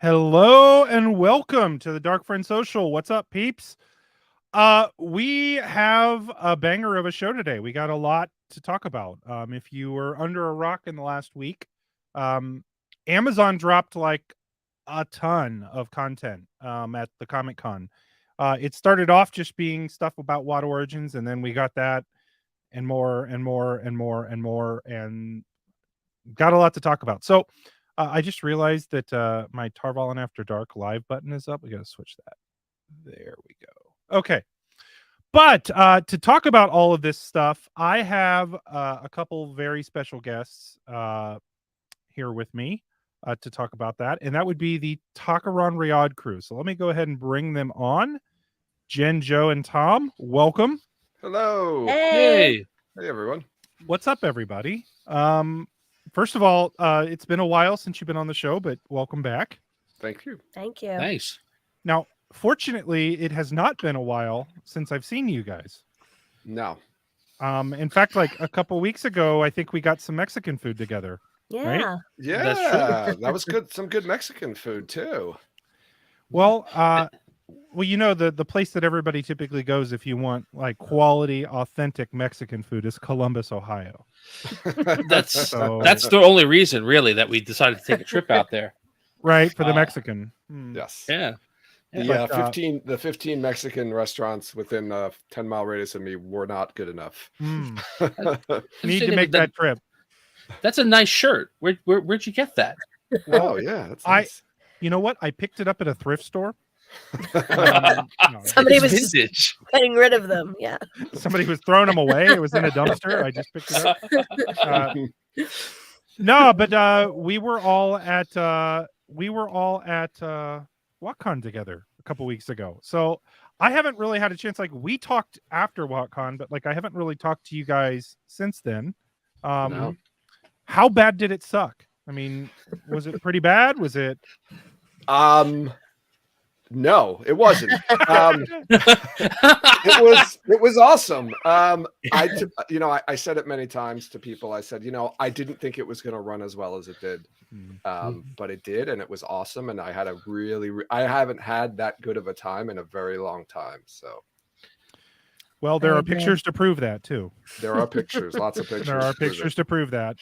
Hello and welcome to the Dark Friend Social. What's up, peeps? We have a banger of a show today. We got a lot to talk about. If you were under a rock in the last week, Amazon dropped like a ton of content at the ComicCon. It started off just being stuff about WoD Origins, and then we got that and more and more and more and more, and got a lot to talk about. So I just realized that my Tarvalin After Dark live button is up. We got to switch that. There we go. Okay. But to talk about all of this stuff, I have a couple very special guests here with me to talk about that. And that would be the Takaran Riyadh crew. So let me go ahead and bring them on. Jen, Joe, and Tom, welcome. Hello. Hey. Hey, everyone. What's up, everybody? First of all, it's been a while since you've been on the show, but welcome back. Thank you. Thank you. Nice. Now, fortunately, it has not been a while since I've seen you guys. No. In fact, like a couple weeks ago, I think we got some Mexican food together. Yeah. Right? Yeah, That's true. that was good. Some good Mexican food too. Well, you know, the place that everybody typically goes if you want like quality, authentic Mexican food is Columbus, Ohio. That's So- that's the only reason, really, that we decided to take a trip out there. Right, for the Mexican. Hmm. Yes. Yeah. The 15 Mexican restaurants within a 10-mile radius of me were not good enough. Hmm. I'm Need to thinking make that trip. That's a nice shirt. Where'd you get that? Oh yeah, that's nice. You know what? I picked it up at a thrift store. No, Somebody It's was just vintage. getting rid of them. Yeah. somebody was throwing them away. It was in a dumpster. I just picked it up. No, but we were all at WotCon together a couple weeks ago. So I haven't really had a chance. Like we talked after WotCon, but like I haven't really talked to you guys since then. No. How bad did it suck? I mean, was it pretty bad? Was it? No, it wasn't. It was awesome. I said it many times to people. I said, I didn't think it was going to run as well as it did, but it did, and it was awesome. And I had I haven't had that good of a time in a very long time. So, Well, there I are agree. pictures to prove that too. there are pictures, lots of pictures. There are to prove pictures to prove that.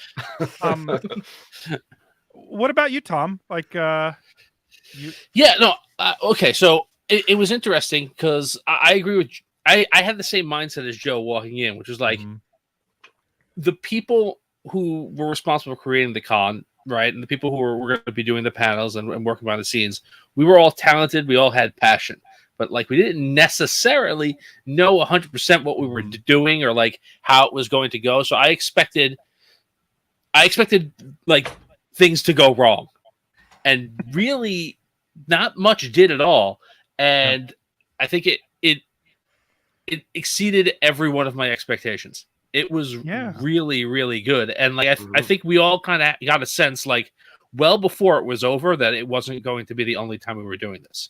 What about you, Tom? Like, Yeah, no. Okay, so it was interesting because I agree with. I had the same mindset as Joe walking in, which was like the people who were responsible for creating the con, right, and the people who were going to be doing the panels and working behind the scenes. We were all talented. We all had passion, but like we didn't necessarily know 100% what we were doing or like how it was going to go. So I expected like things to go wrong, and really not much did at all. And I think it exceeded every one of my expectations. It was really, really good. And like I think we all kind of got a sense like well before it was over that it wasn't going to be the only time we were doing this.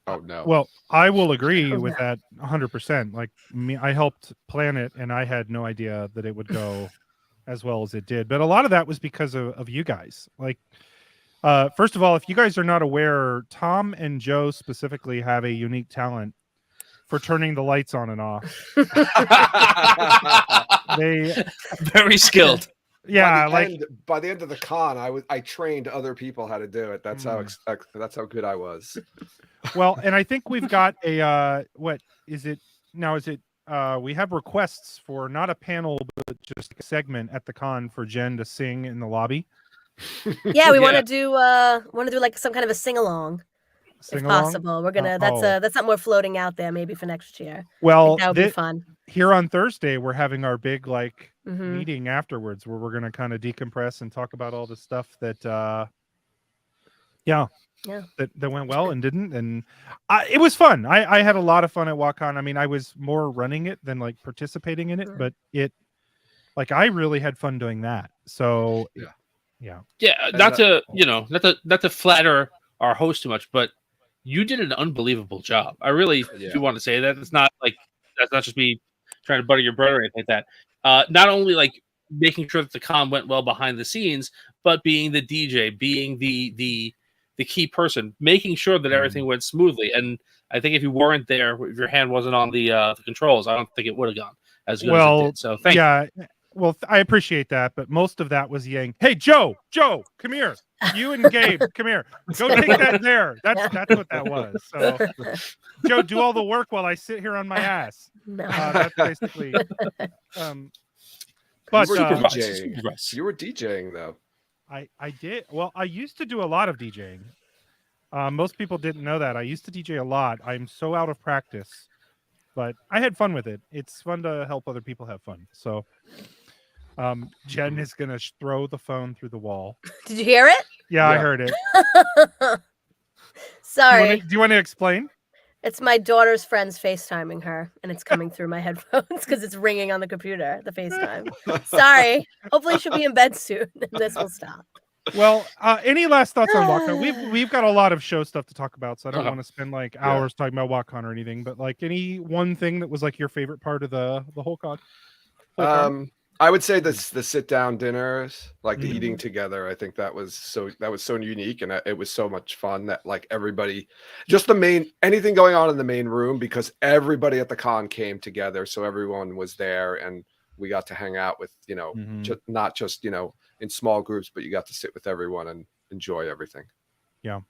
Oh no. Well, I will agree with that 100%. Like me, I helped plan it, and I had no idea that it would go as well as it did. But a lot of that was because of you guys. Like, first of all, if you guys are not aware, Tom and Joe specifically have a unique talent for turning the lights on and off. They Very skilled. Yeah, by the end of the con, I trained other people how to do it. That's how good I was. Well, and I think we've got a what is it now? Is it we have requests for not a panel but just a segment at the con for Jen to sing in the lobby. Yeah, we want to do like some kind of a sing along. If possible, we're gonna. That's something we're floating out there maybe for next year. Well, that would be fun. Here on Thursday, we're having our big meeting afterwards, where we're gonna kind of decompress and talk about all the stuff that, that went well and didn't, and it was fun. I had a lot of fun at WotCon. I mean, I was more running it than like participating in it, but I really had fun doing that. So yeah. Not to flatter our host too much, but you did an unbelievable job. I really do want to say that. It's not like that's not just me trying to butter your bread or anything like that. Not only like making sure that the con went well behind the scenes, but being the DJ, being the key person, making sure that everything went smoothly. And I think if you weren't there, if your hand wasn't on the controls, I don't think it would have gone as good as it did. So thank you. Well, I appreciate that, but most of that was Yang. Hey, Joe, come here. You and Gabe, come here. Go take that there. That's what that was. So, Joe, do all the work while I sit here on my ass. No. That's basically. But you were DJing though. I did. Well, I used to do a lot of DJing. Most people didn't know that. I used to DJ a lot. I'm so out of practice, but I had fun with it. It's fun to help other people have fun. So. Jen is gonna throw the phone through the wall. Did you hear it? Yeah, I heard it. Sorry. Do you want to explain? It's my daughter's friends FaceTiming her, and it's coming through my headphones because it's ringing on the computer, the FaceTime. Sorry. Hopefully she'll be in bed soon, and this will stop. Well, any last thoughts on WatCon? We've got a lot of show stuff to talk about, so I don't want to spend like hours talking about WatCon or anything. But like, any one thing that was like your favorite part of the whole con? I would say the sit down dinners, like the eating together. I think that was so unique, and it was so much fun that like everybody, just anything going on in the main room, because everybody at the con came together, so everyone was there, and we got to hang out with not just in small groups, but you got to sit with everyone and enjoy everything. Yeah,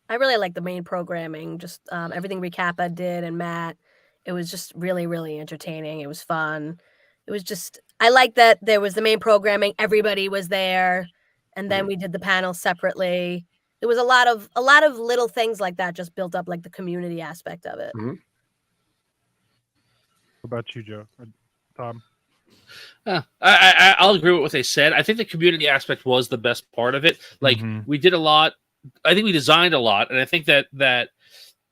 I really like the main programming, just everything Recappa did and Matt. It was just really, really entertaining. It was fun. It was just, I like that there was the main programming, everybody was there, and then we did the panel separately. There was a lot of little things like that just built up like the community aspect of it. What about you, Joe? Tom? I'll agree with what they said. I think the community aspect was the best part of it. Like we did a lot. I think we designed a lot, and I think that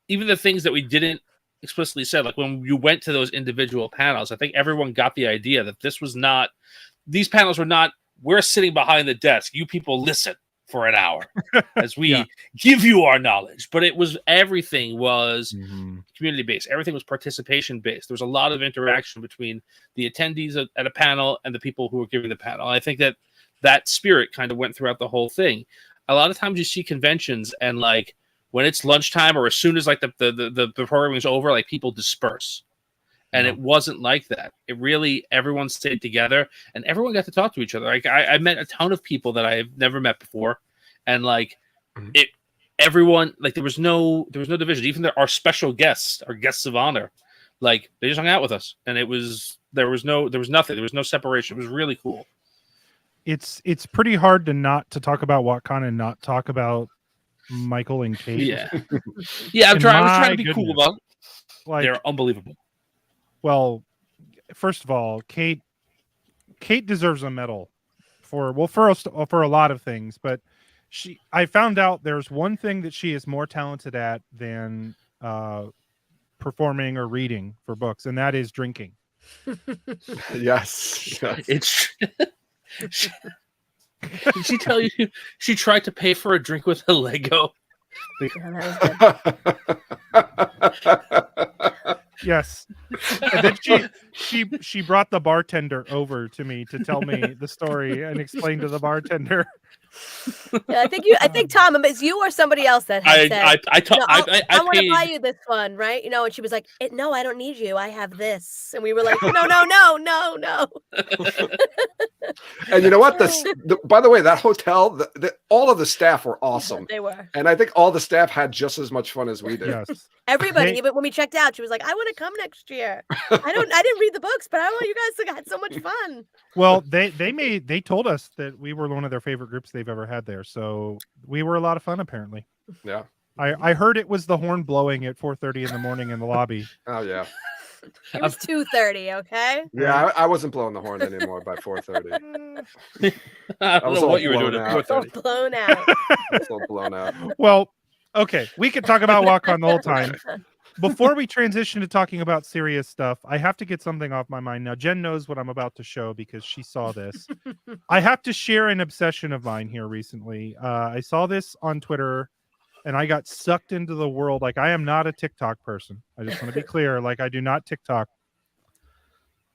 even the things that we didn't explicitly said, like when you went to those individual panels, I think everyone got the idea that these panels were not, we're sitting behind the desk, you people listen for an hour as we give you our knowledge. But everything was community based. Everything was participation based. There was a lot of interaction between the attendees at a panel and the people who were giving the panel. I think that spirit kind of went throughout the whole thing. A lot of times you see conventions and like, when it's lunchtime or as soon as like the programming is over, like people disperse. And it wasn't like that. It really, everyone stayed together and everyone got to talk to each other. Like I met a ton of people that I've never met before. And like everyone, like there was no division. Even our special guests, our guests of honor, like they just hung out with us. And there was nothing. There was no separation. It was really cool. It's pretty hard to talk about WatCon and not talk about Michael and Kate. Yeah. I was trying to be cool about it. Like, they're unbelievable. Well, first of all, Kate deserves a medal for a lot of things, but I found out there's one thing that she is more talented at than performing or reading for books, and that is drinking. Yes. It's did she tell you she tried to pay for a drink with a Lego? Yes. And then she brought the bartender over to me to tell me the story and explain to the bartender. Yeah, I think Tom, it's you or somebody else that had said, I want to buy you this one, right? And she was like, no, I don't need you. I have this. And we were like, no. And you know what? By the way, that hotel, all of the staff were awesome. They were. And I think all the staff had just as much fun as we did. Yes. Everybody, even when we checked out, she was like, I want to come next year. I didn't read the books, but I want you guys to have so much fun. Well, they told us that we were one of their favorite groups they've ever had there. So we were a lot of fun, apparently. Yeah. I heard it was the horn blowing at 4:30 in the morning in the lobby. Oh yeah. It was 2:30, okay? Yeah, I wasn't blowing the horn anymore by 4:30. I don't know what you were doing at 4:30. Blown out. I was all blown out. Well, okay, we could talk about WatCon the whole time. Before we transition to talking about serious stuff, I have to get something off my mind. Now, Jen knows what I'm about to show because she saw this. I have to share an obsession of mine here recently. I saw this on Twitter, and I got sucked into the world. Like, I am not a TikTok person. I just want to be clear. Like, I do not TikTok.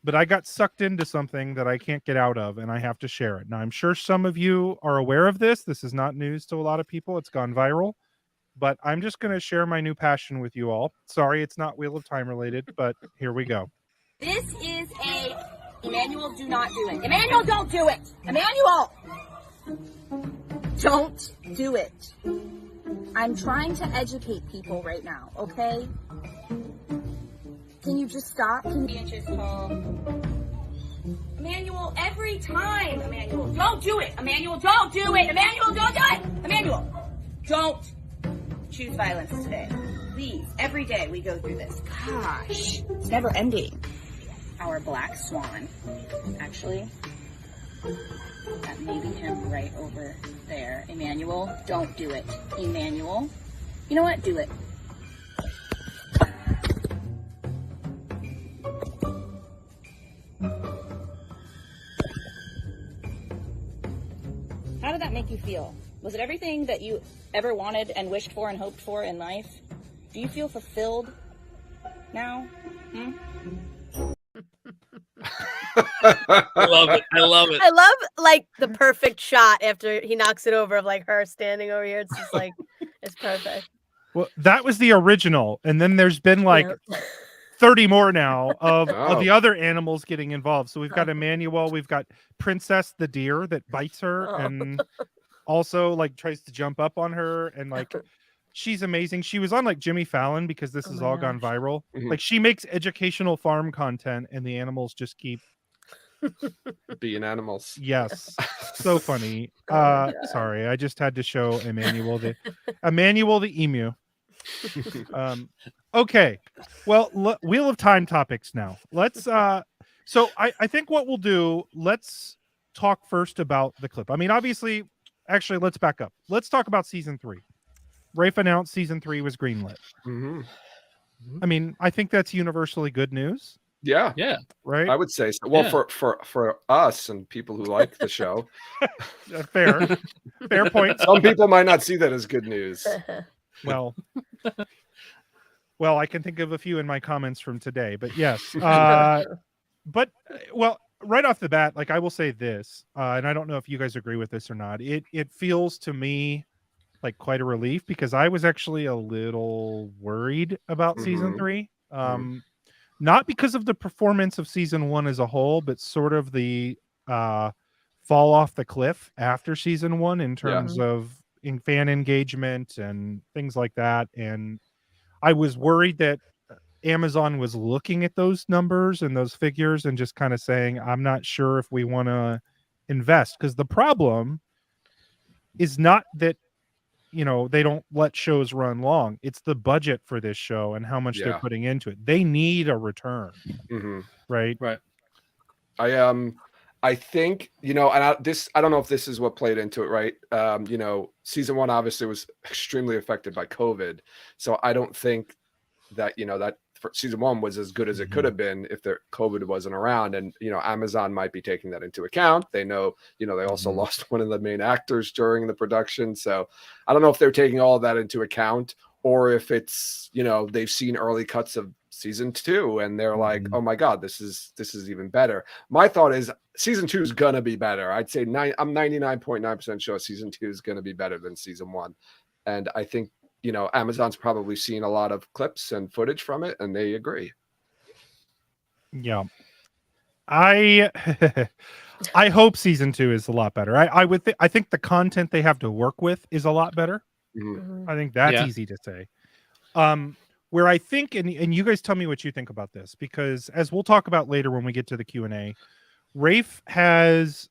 but I got sucked into something that I can't get out of, and I have to share it. Now, I'm sure some of you are aware of this. This is not news to a lot of people. It's gone viral, but I'm just going to share my new passion with you all. Sorry, it's not Wheel of Time related, but here we go. This is Emmanuel, do not do it. Emmanuel, don't do it. Emmanuel, don't do it. I'm trying to educate people right now, okay? Can you just stop? Can you just Emmanuel, every time. Emmanuel, don't do it. Emmanuel, don't do it. Emmanuel, don't do it. Emmanuel, don't choose violence today. Please, every day we go through this. Gosh, it's never ending. Our black swan, actually, that may be him right over there. Emmanuel, don't do it. Emmanuel, you know what? Do it. How did that make you feel? Was it everything that you ever wanted and wished for and hoped for in life? Do you feel fulfilled now? I love it. I love it. I love like the perfect shot after he knocks it over of like her standing over here. It's just like it's perfect. Well, that was the original, and then there's been like 30 more now of the other animals getting involved. So we've got Emmanuel, we've got Princess the deer that bites her and also like tries to jump up on her, and like she's amazing. She was on like Jimmy Fallon because this has all gone viral. Like she makes educational farm content and the animals just keep being animals. Yes. So funny. Sorry, I just had to show Emmanuel the emu. Okay. Well, Wheel of Time topics now. Let's so I think what we'll do, let's talk first about the clip. I mean, obviously, actually, let's back up. Let's talk about season 3. Rafe announced season 3 was greenlit. I mean, I think that's universally good news. Yeah. Right. I would say so. Well, for us and people who like the show. Fair point. Some people might not see that as good news. Well, I can think of a few in my comments from today, but yes. But well, right off the bat, like I will say this, and I don't know if you guys agree with this or not. It feels to me like quite a relief because I was actually a little worried about season 3. Not because of the performance of season 1 as a whole, but sort of the fall off the cliff after season 1 in terms of fan engagement and things like that. And I was worried that Amazon was looking at those numbers and those figures and just kind of saying, I'm not sure if we want to invest, because the problem is not that they don't let shows run long. It's the budget for this show and how much they're putting into it. They need a return. Right. I think, and I don't know if this is what played into it, right? Season 1 obviously was extremely affected by COVID. So I don't think that, that for season 1 was as good as it could have been if the COVID wasn't around. And, Amazon might be taking that into account. They know, they also lost one of the main actors during the production. So I don't know if they're taking all of that into account or if it's, they've seen early cuts of season 2 and they're like, oh my God, this is even better. My thought is season 2 is going to be better. I'd say I'm 99.9% sure season 2 is going to be better than season 1. And I think, Amazon's probably seen a lot of clips and footage from it, and they agree. Yeah. I hope season 2 is a lot better. I think the content they have to work with is a lot better. I think that's easy to say. Where I think, and you guys tell me what you think about this, because as we'll talk about later when we get to the Q&A, Rafe has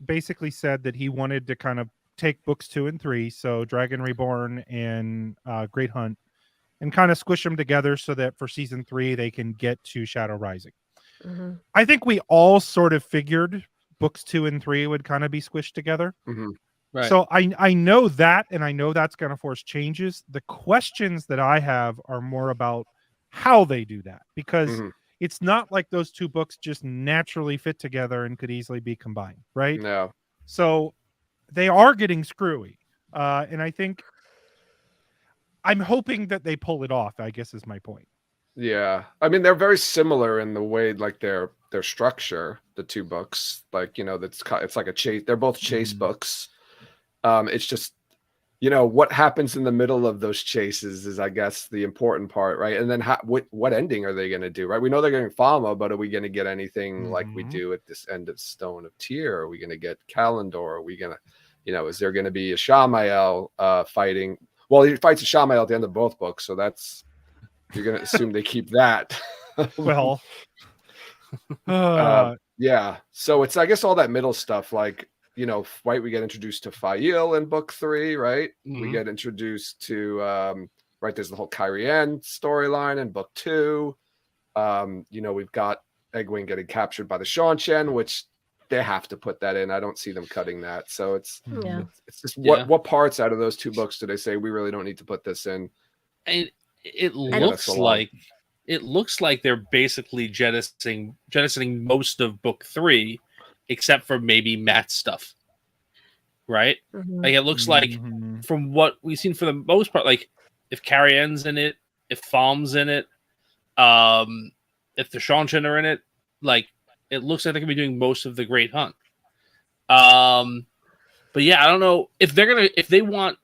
basically said that he wanted to kind of take books 2 and 3, so Dragon Reborn and Great Hunt, and kind of squish them together so that for season 3 they can get to Shadow Rising. I think we all sort of figured books 2 and 3 would kind of be squished together. Right. So I know that, and I know that's going to force changes. The questions that I have are more about how they do that, because it's not like those 2 books just naturally fit together and could easily be combined, right? No. So they are getting screwy. And I think I'm hoping that they pull it off, I guess is my point. Yeah. I mean, they're very similar in the way like their their structure, the two books, like, you know, it's like a chase. They're both chase books. It's just, you know, what happens in the middle of those chases is, I guess, the important part, right? And then what ending are they going to do, right? We know they're getting Fama, but are we going to get anything like we do at this end of Stone of Tyr? Are we going to get Kalendor? Are we going to, you know, is there going to be a Shamael fighting? Well, he fights a Shamael at the end of both books, so that's, you're going to assume they keep that. Well, yeah. So it's, I guess, all that middle stuff, like, you know, right, we get introduced to Fail in book 3, right? We get introduced to right, there's the whole Kyrian storyline in book 2. You know, we've got Egwene getting captured by the Seanchan, which they have to put that in. I don't see them cutting that. So it's just what parts out of those 2 books do they say we really don't need to put this in? And it looks like they're basically jettisoning most of book 3, except for maybe Matt's stuff, right? Like, it looks like, from what we've seen, for the most part, like, if Carrie-Anne's in it, if Falm's in it, if the Seanchan are in it, like, it looks like they're gonna be doing most of the Great Hunt. But yeah, I don't know if they want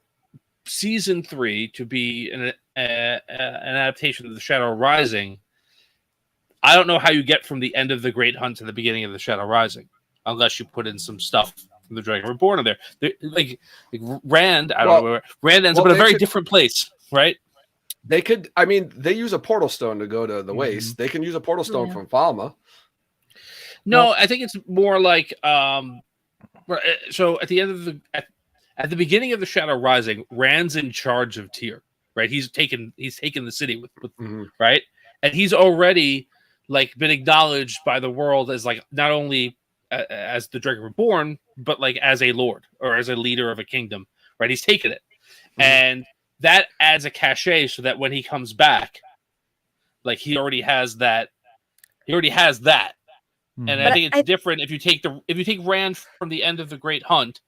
season 3 to be an adaptation of the Shadow Rising. I don't know how you get from the end of the Great Hunt to the beginning of the Shadow Rising, unless you put in some stuff from the Dragon Reborn in there. Like Rand, I don't know where Rand ends up in a very different place, right? They could, I mean, they use a portal stone to go to the waste. They can use a portal stone from Falma. No, I think it's more like so at the end of at the beginning of the Shadow Rising, Rand's in charge of Tyr, right? He's taken the city with right, and he's already like been acknowledged by the world as like not only as the Dragon Reborn, but like as a lord or as a leader of a kingdom, right? He's taken it, and that adds a cachet so that when he comes back, like he already has that. And I think it's different if you take Rand from the end of the Great Hunt,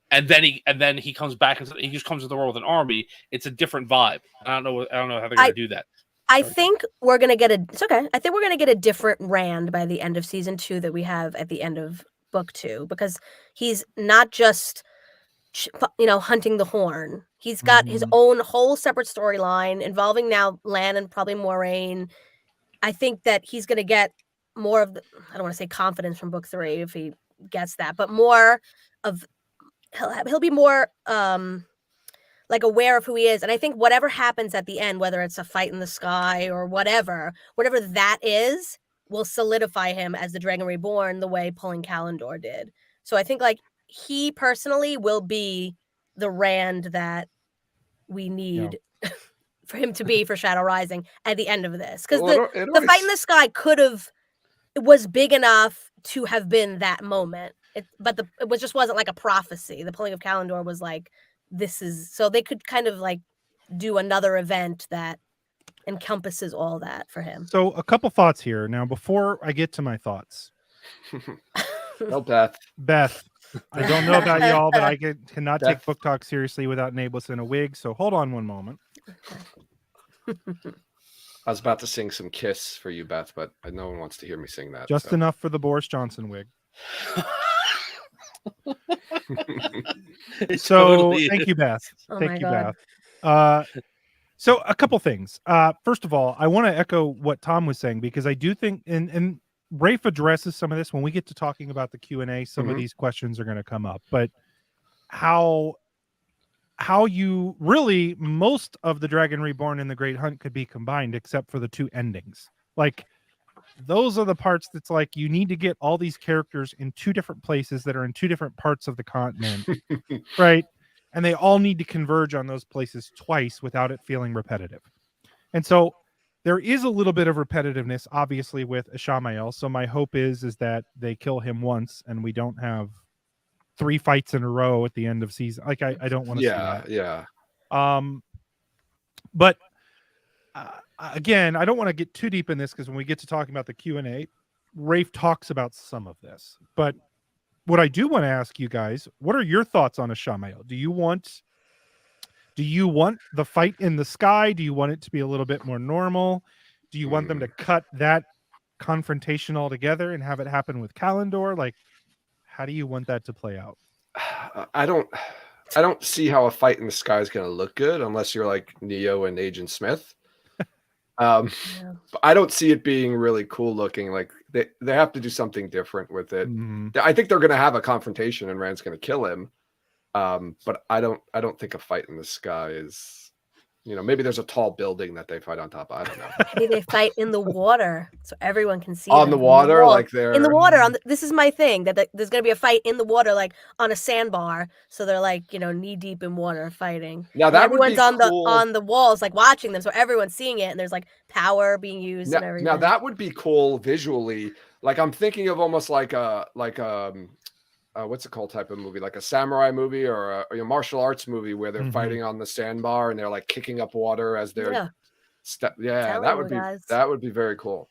and then he comes back and he just comes to the world with an army. It's a different vibe. I don't know how they're going to do that. I think we're going to get it's okay. I think we're going to get a different Rand by the end of season 2 that we have at the end of book 2, because he's not just, you know, hunting the Horn. He's got his own whole separate storyline involving now Lan and probably Moiraine. I think that he's going to get more of the, I don't want to say confidence from book 3 if he gets that, but more of, he'll be more like aware of who he is. And I think whatever happens at the end, whether it's a fight in the sky or whatever that is, will solidify him as the Dragon Reborn the way pulling Kalendor did. So I think like he personally will be the Rand that we need for him to be for Shadow Rising at the end of this. Because the fight in the sky was big enough to have been that moment. But it just wasn't like a prophecy. The pulling of Kalendor was like, this is, so they could kind of like do another event that encompasses all that for him. So a couple thoughts here. Now, before I get to my thoughts. No, Beth, I don't know about y'all, but I cannot take book talk seriously without Nae'Blis in a wig. So hold on one moment. I was about to sing some Kiss for you, Beth, but no one wants to hear me sing that. Just enough for the Boris Johnson wig. So thank you, Beth. Thank you, Beth. So a couple things. First of all, I want to echo what Tom was saying, because I do think, and Rafe addresses some of this when we get to talking about the Q&A. Some of these questions are going to come up, but how you really, most of the Dragon Reborn and the Great Hunt could be combined, except for the 2 endings. Like, those are the parts that's like, you need to get all these characters in 2 different places that are in 2 different parts of the continent, right? And they all need to converge on those places twice without it feeling repetitive. And so there is a little bit of repetitiveness, obviously, with Ishamael. So my hope is that they kill him once and we don't have 3 fights in a row at the end of season. Like, I don't want to see that. Yeah. But again, I don't want to get too deep in this, because when we get to talking about the Q&A, Rafe talks about some of this. But what I do want to ask you guys, what are your thoughts on Ishamael? Do you want the fight in the sky? Do you want it to be a little bit more normal? Do you want them to cut that confrontation altogether and have it happen with Kalendor? Like, how do you want that to play out? I don't see how a fight in the sky is going to look good unless you're like Neo and Agent Smith. But I don't see it being really cool looking. Like they have to do something different with it. I think they're going to have a confrontation and Rand's going to kill him. But I don't think a fight in the sky is, maybe there's a tall building that they fight on top of. I don't know. Maybe they fight in the water so everyone can see on them the water, like in the water. This is my thing that there's gonna be a fight in the water, like on a sandbar. So they're like knee deep in water fighting. Now that everyone's would be cool. on the walls, like watching them, so everyone's seeing it, and there's like power being used and everything. Now that would be cool visually. Like I'm thinking of almost like what's it called type of movie, like a samurai movie or a martial arts movie where they're fighting on the sandbar and they're like kicking up water as they're that would be very cool.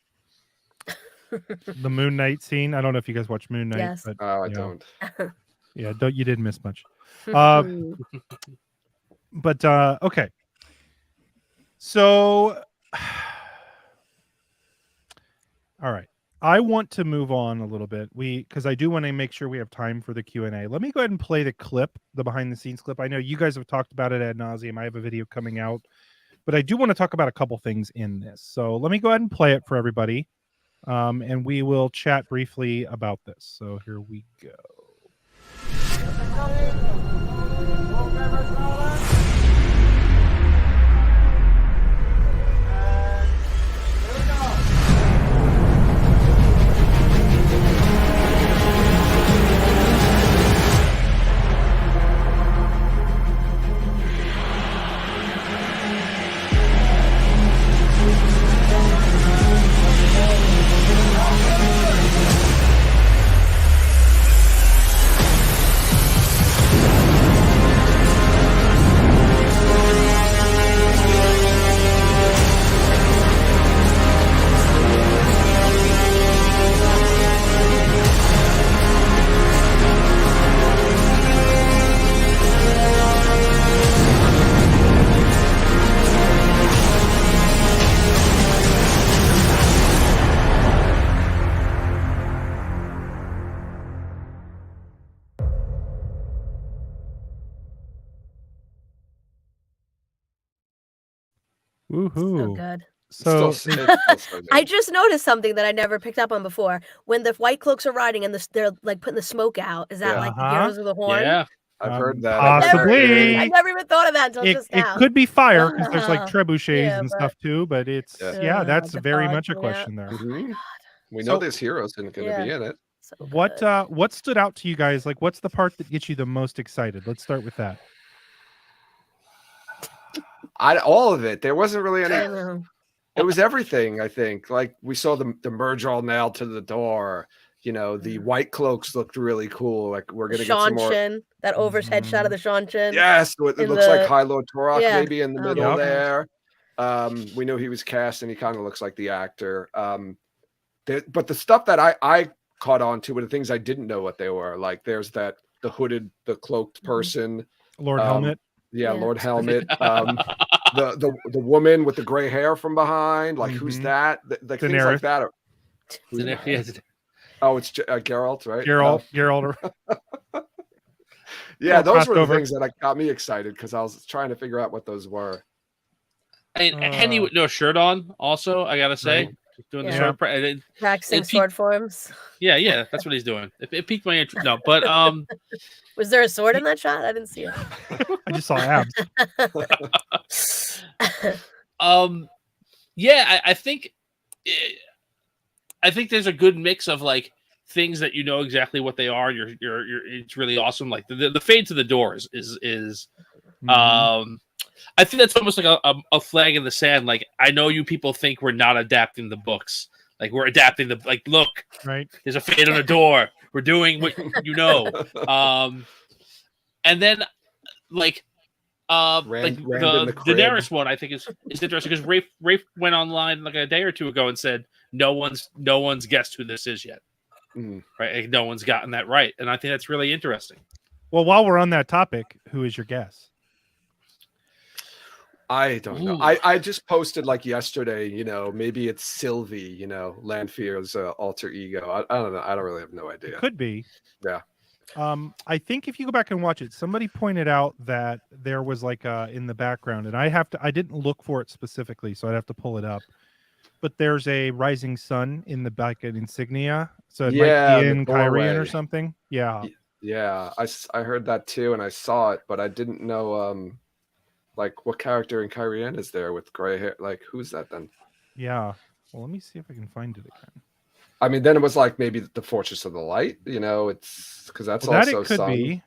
The Moon Knight scene. I don't know if you guys watch Moon Knight. Yes. But, I don't. Yeah, you didn't miss much. But okay. So all right. I want to move on a little bit. Because I do want to make sure we have time for the Q&A. Let me go ahead and play the clip, the behind the scenes clip. I know you guys have talked about it ad nauseum. I have a video coming out, but I do want to talk about a couple things in this. So let me go ahead and play it for everybody. And we will chat briefly about this. So here we go. Woohoo. So good. So I just noticed something that I never picked up on before. When the White Cloaks are riding and they're like putting the smoke out, is that like the Heroes of the Horn? Yeah. I've heard that. Possibly. I never even thought of that until just now. It could be fire because there's like trebuchets and but- stuff too, but it's that's the very fog, much a yeah. question there. We know there's heroes and going to be in it. So good. What stood out to you guys? Like, what's the part that gets you the most excited? Let's start with that. All of it. There wasn't really I any. know. It was everything. I think. Like we saw the merge all nailed to the door. The White Cloaks looked really cool. Like we're gonna get some more. Shin, that overhead shot of the Shin. Yes, it looks like High Lord Turok maybe in the Oh, middle yeah. there. We knew he was cast, and he kind of looks like the actor. But the stuff that I caught on to were the things I didn't know what they were. Like there's the cloaked person, Lord Helmet. Yeah, Lord Helmet. The woman with the gray hair from behind. Like who's that? Like things like that. Oh, it's Geralt, right? Geralt. Yeah, those were the things that got me excited because I was trying to figure out what those were. And Henry with no shirt on, also, I gotta say, Right. doing the sword Practicing sword forms. Yeah, that's what he's doing. It piqued my interest. No, but Was there a sword in that shot? I didn't see it. I just saw abs. Yeah, I think there's a good mix of like things that you know exactly what they are. You're it's really awesome. Like the fade to the doors is I think that's almost like a flag in the sand. Like I know you people think we're not adapting the books. Like we're adapting look, right? There's a fade on a door. We're doing what you know. And then like the Daenerys one I think is interesting because Rafe went online like a day or two ago and said no one's guessed who this is yet. Right? Like, no one's gotten that right. And I think that's really interesting. Well, while we're on that topic, who is your guess? I don't know. Ooh. I just posted like yesterday, maybe it's Sylvie, Lanfear's alter ego. I don't know. I don't really have no idea. It could be. Yeah. I think if you go back and watch it, somebody pointed out that there was like in the background, and I didn't look for it specifically, so I'd have to pull it up. But there's a rising sun in the back at insignia, so it might be in Kyrian or something. Yeah. Yeah, I heard that too, and I saw it, but I didn't know like what character in Kyrian is there with gray hair? Like, who's that then? Yeah. Well, let me see if I can find it again. I mean, then it was like maybe the Fortress of the Light, it's because that's Well, also that it could sun. be.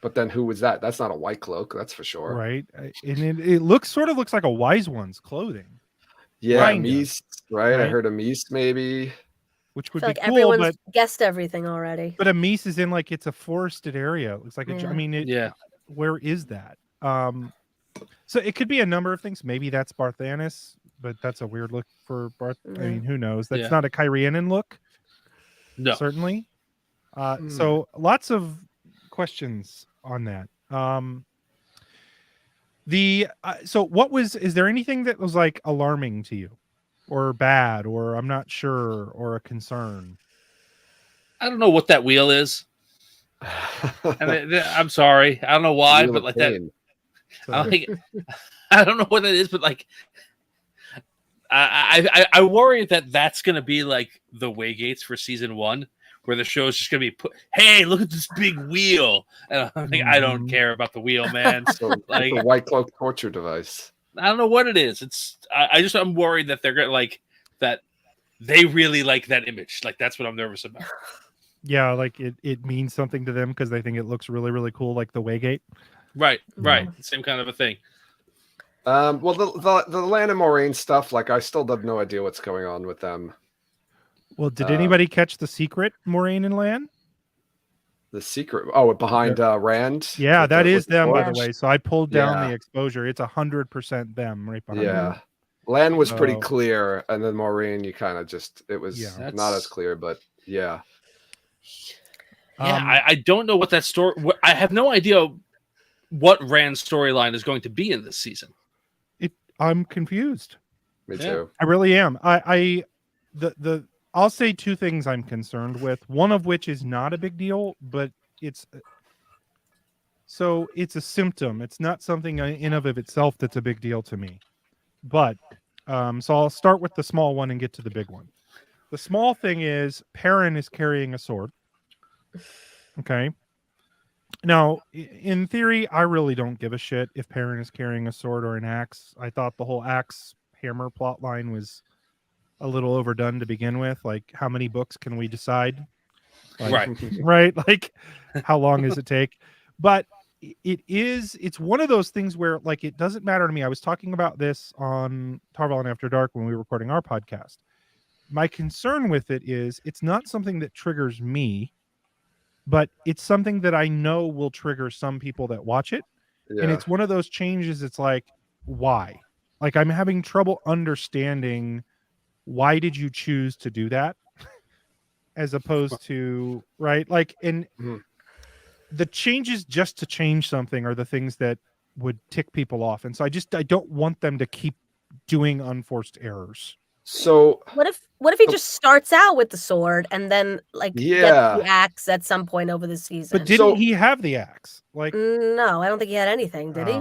But then who was that? That's not a white cloak, that's for sure. Right. And it looks like a wise one's clothing. Yeah, Kinda. Meese, right? I Right. heard a Meese maybe. Which I would feel be like cool, everyone's but guessed everything already. a Meese is in like it's a forested area. It looks like Yeah. I mean it. Yeah. Where is that? So it could be a number of things. Maybe that's Barthanis, but that's a weird look for Barth. I Yeah. mean, who knows? That's Yeah. not a Kyrianan look. No. Certainly. So lots of questions on that. Is there anything that was like alarming to you or bad or I'm not sure or a concern? I don't know what that wheel is. I'm sorry. I don't know why, Wheel but of like Pain. So, that. I don't know what that is, but like, I worry that that's gonna be like the Waygates for season 1, where the show is just gonna be put. Hey, look at this big wheel, and I'm like, I don't care about the wheel, man. So Like, the white cloak torture device. I don't know what it is. I'm worried that they're gonna like that. They really like that image. Like that's what I'm nervous about. yeah, like it means something to them because they think it looks really, really cool, like the Waygate. Right. Same kind of a thing. Well, the Lan and Moraine stuff, like I still have no idea what's going on with them. Well, did anybody catch the secret, Moraine and Lan? The secret, behind Rand. Yeah, that is with them, by the torch? way. So I pulled down Yeah. the exposure. It's 100% them right behind. Yeah, them. Lan was pretty So- clear, and then Moraine, you kind of it was Yeah. not as clear, but yeah. Yeah, I don't know what that story. I have no idea what Rand's storyline is going to be in this season. I'm confused. Me Yeah. too. I really am. I'll say two things I'm concerned with. One of which is not a big deal, but it's a symptom. It's not something in of itself that's a big deal to me. But so I'll start with the small one and get to the big one. The small thing is Perrin is carrying a sword. Okay. Now, in theory, I really don't give a shit if Perrin is carrying a sword or an axe. I thought the whole axe hammer plot line was a little overdone to begin with. Like, how many books can we decide? Like, right? Like, how long does it take? But it's one of those things where, like, it doesn't matter to me. I was talking about this on Tarvalon After Dark when we were recording our podcast. My concern with it is it's not something that triggers me, but it's something that I know will trigger some people that watch it. Yeah. And it's one of those changes. It's like, why? Like, I'm having trouble understanding why did you choose to do that as opposed to, right? Like, and the changes just to change something are the things that would tick people off. And so I don't want them to keep doing unforced errors. So What if he just starts out with the sword and then gets the axe at some point over the season? But didn't he have the axe? Like, no, I don't think he had anything, did he?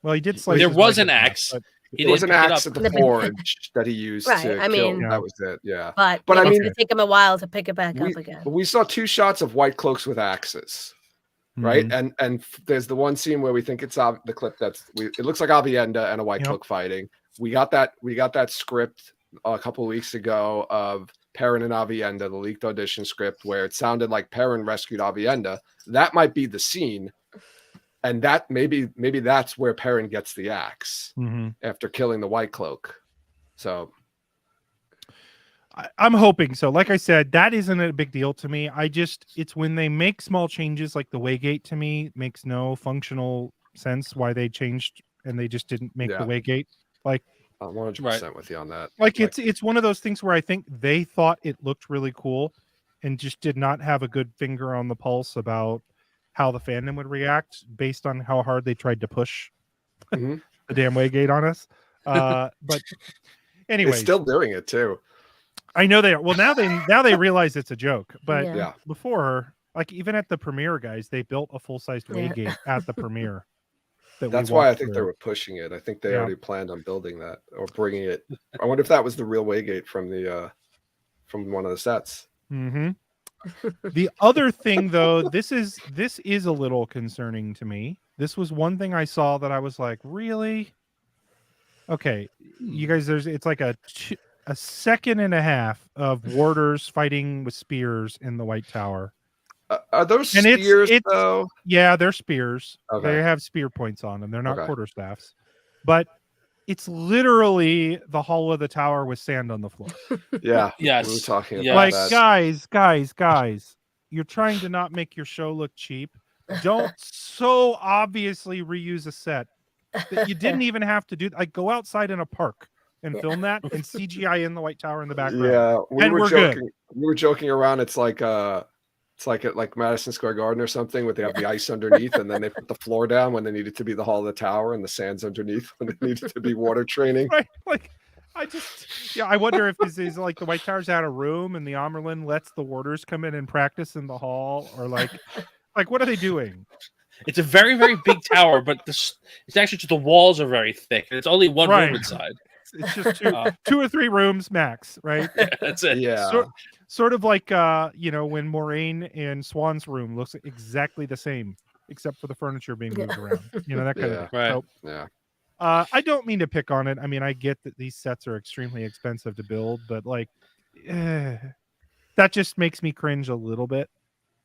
Well, he did slice. There his was leg an in half, axe. but there was an axe at the forge that he used Right, to I kill. mean- That was it. Yeah. But I it's mean, gonna take him a while to pick it back up again. we saw 2 shots of white cloaks with axes. Right, and there's the one scene where we think it's the clip it looks like Avienda and a white cloak fighting. We got that script a couple of weeks ago of Perrin and Avienda, the leaked audition script, where it sounded like Perrin rescued Avienda. That might be the scene, and that maybe that's where Perrin gets the axe after killing the white cloak. So I'm hoping so. Like I said, that isn't a big deal to me. It's when they make small changes, like the Waygate, to me makes no functional sense why they changed and they just didn't make the Waygate. Like, I'm 100% with you on that. Like, it's one of those things where I think they thought it looked really cool and just did not have a good finger on the pulse about how the fandom would react based on how hard they tried to push the damn Waygate on us. But anyway, It's still doing it too. I know they are. Well, now they realize it's a joke. But Yeah. before, like even at the premiere, guys, they built a full-sized Waygate at the premiere. That's why I think they were pushing it. I think they already planned on building that or bringing it. I wonder if that was the real Waygate from from one of the sets. Mm-hmm. The other thing, though, this is a little concerning to me. This was one thing I saw that I was like, really? Okay, you guys, it's like a second and a half of warders fighting with spears in the White Tower. Are those spears though? Yeah, they're spears. Okay. They have spear points on them. They're not Okay. quarterstaffs, but it's literally the hull of the tower with sand on the floor. Yeah. Yes. We were talking Yes. about Like, that. guys, you're trying to not make your show look cheap. Don't so obviously reuse a set that you didn't even have to do. Like, go outside in a park and film that and CGI in the White Tower in the background. Yeah, And we're we're joking. We were joking around. It's like at like Madison Square Garden or something, where they have the ice underneath, and then they put the floor down when they need it to be the hall of the tower, and the sand's underneath when they need it to be water training. Right? Like, I wonder if this is like the White Tower's out of room and the Amerlin lets the warders come in and practice in the hall, or like what are they doing? It's a very, very big tower, but it's actually just the walls are very thick, and it's only one room inside. It's just two or three rooms max, right? Yeah, that's it. Yeah. Sort of like when Moraine in Swan's room looks exactly the same, except for the furniture being moved around. That kind of thing. Right. So, Yeah. I don't mean to pick on it. I mean, I get that these sets are extremely expensive to build, but that just makes me cringe a little bit.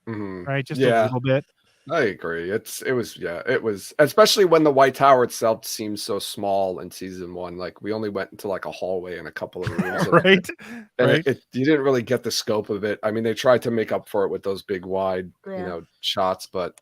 Mhm. Right? Just a little bit. I agree. It was especially when the White Tower itself seems so small in season 1. Like we only went into like a hallway and a couple of rooms. Right. And you didn't really get the scope of it. I mean, they tried to make up for it with those big wide, shots, but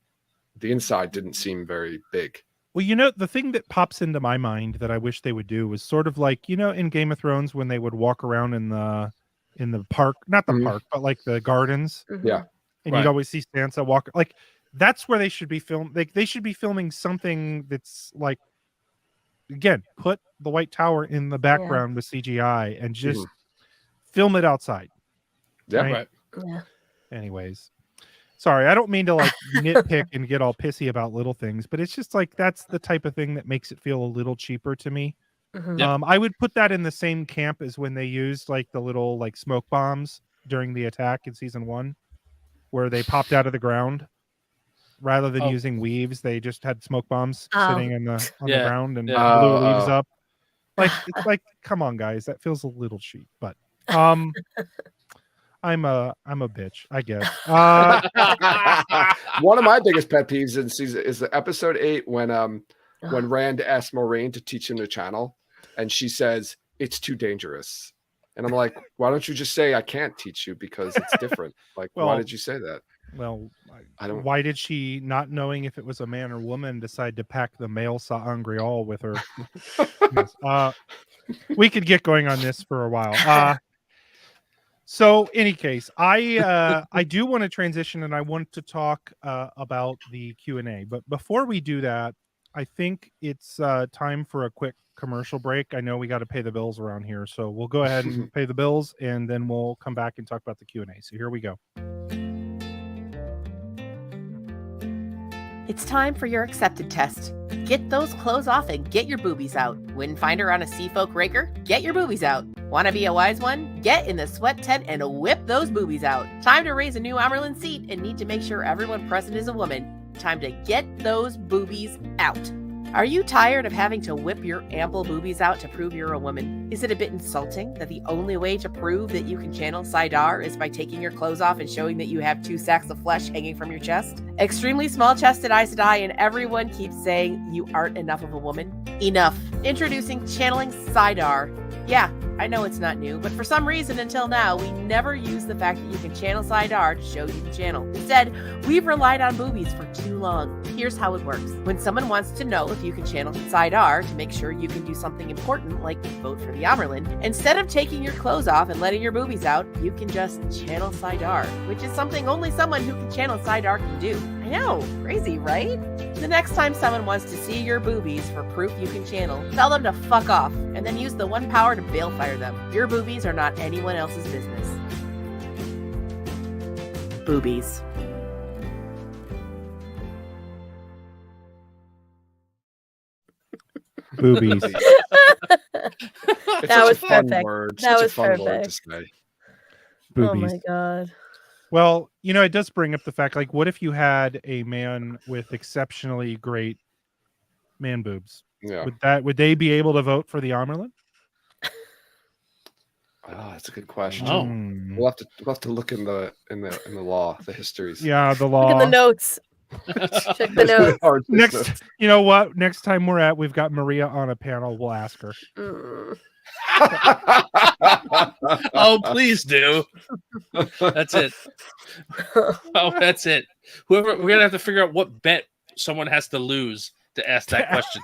the inside didn't seem very big. Well, the thing that pops into my mind that I wish they would do was sort of like, in Game of Thrones when they would walk around in the park, not the park, but like the gardens. Yeah. And you'd always see Sansa walk. Like, that's where they should be filmed. Like, they should be filming something that's like, again, put the White Tower in the background with CGI and just film it outside. Yeah. Right? Yeah. Anyways, sorry, I don't mean to like nitpick and get all pissy about little things, but it's just like that's the type of thing that makes it feel a little cheaper to me. Mhm. I would put that in the same camp as when they used like the little like smoke bombs during the attack in season 1, where they popped out of the ground. Rather than using weaves, they just had smoke bombs sitting on the ground and blew leaves up. Like, it's like, come on, guys, that feels a little cheap. But I'm a bitch, I guess. One of my biggest pet peeves in season is the episode 8 when Rand asks Moraine to teach him the channel, and she says it's too dangerous. And I'm like, why don't you just say I can't teach you because it's different? Like, why did you say that? Well, I don't. Why did she, not knowing if it was a man or woman, decide to pack the male Sa'angreal with her? Yes. We could get going on this for a while. So, any case, I do want to transition and I want to talk about the Q&A. But before we do that, I think it's time for a quick commercial break. I know we got to pay the bills around here, so we'll go ahead and pay the bills, and then we'll come back and talk about the Q&A. So here we go. It's time for your accepted test. Get those clothes off and get your boobies out. Wouldn't find her on a Seafolk raker? Get your boobies out. Want to be a wise one? Get in the sweat tent and whip those boobies out. Time to raise a new Amerlin seat and need to make sure everyone present is a woman. Time to get those boobies out. Are you tired of having to whip your ample boobies out to prove you're a woman? Is it a bit insulting that the only way to prove that you can channel Saidar is by taking your clothes off and showing that you have 2 sacks of flesh hanging from your chest? Extremely small-chested Aes Sedai, and everyone keeps saying you aren't enough of a woman. Enough. Introducing Channeling Saidar. Yeah, I know it's not new, but for some reason until now, we never used the fact that you can channel Saidar to show you can channel. Instead, we've relied on boobies for too long. Here's how it works. When someone wants to know if you can channel Saidar to make sure you can do something important like vote for the Amerlin, instead of taking your clothes off and letting your boobies out, you can just channel Saidar, which is something only someone who can channel Saidar can do. I I know, crazy, right? The next time someone wants to see your boobies for proof you can channel, tell them to fuck off, and then use the one power to bail fire them. Your boobies are not anyone else's business. Boobies. Boobies. It's That such was a fun perfect. word. That Such was a fun word to perfect. say. Boobies. Oh my god. Well, it does bring up the fact, like, what if you had a man with exceptionally great man boobs? Yeah. Would they be able to vote for the Amerlin? Oh, that's a good question. Oh. We'll have to look in the law, the histories. Yeah, the Look law. in the notes. Check the notes. Hard to know. Next, you know what? Next time we've got Maria on a panel. We'll ask her. Mm. Oh, please do. That's it. Oh, that's it. We're gonna have to figure out what bet someone has to lose to ask that question.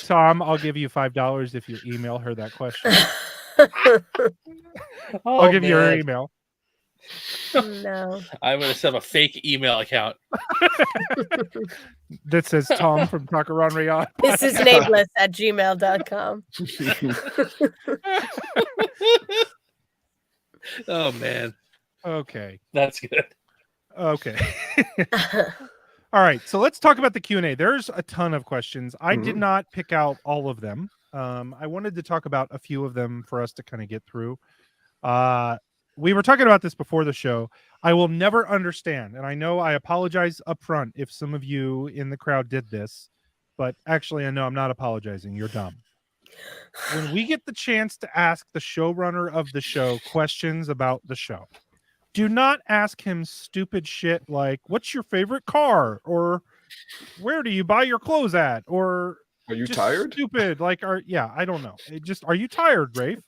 Tom, I'll give you $5 if you email her that question. I'll give you her email. No. I'm gonna set up a fake email account. That says Tom from Takaran Riyadh. This is Nae'Blis at gmail.com. Oh man, Okay. that's good. Okay. All right. So let's talk about the Q&A. There's a ton of questions. I did not pick out all of them. I wanted to talk about a few of them for us to kind of get through. We were talking about this before the show. I will never understand, and I know I apologize up front if some of you in the crowd did this, but actually I know I'm not apologizing. You're dumb. When we get the chance to ask the showrunner of the show questions about the show, do not ask him stupid shit like, what's your favorite car? Or where do you buy your clothes at? Or Are you just tired? stupid. Like, I don't know. Are you tired, Rafe?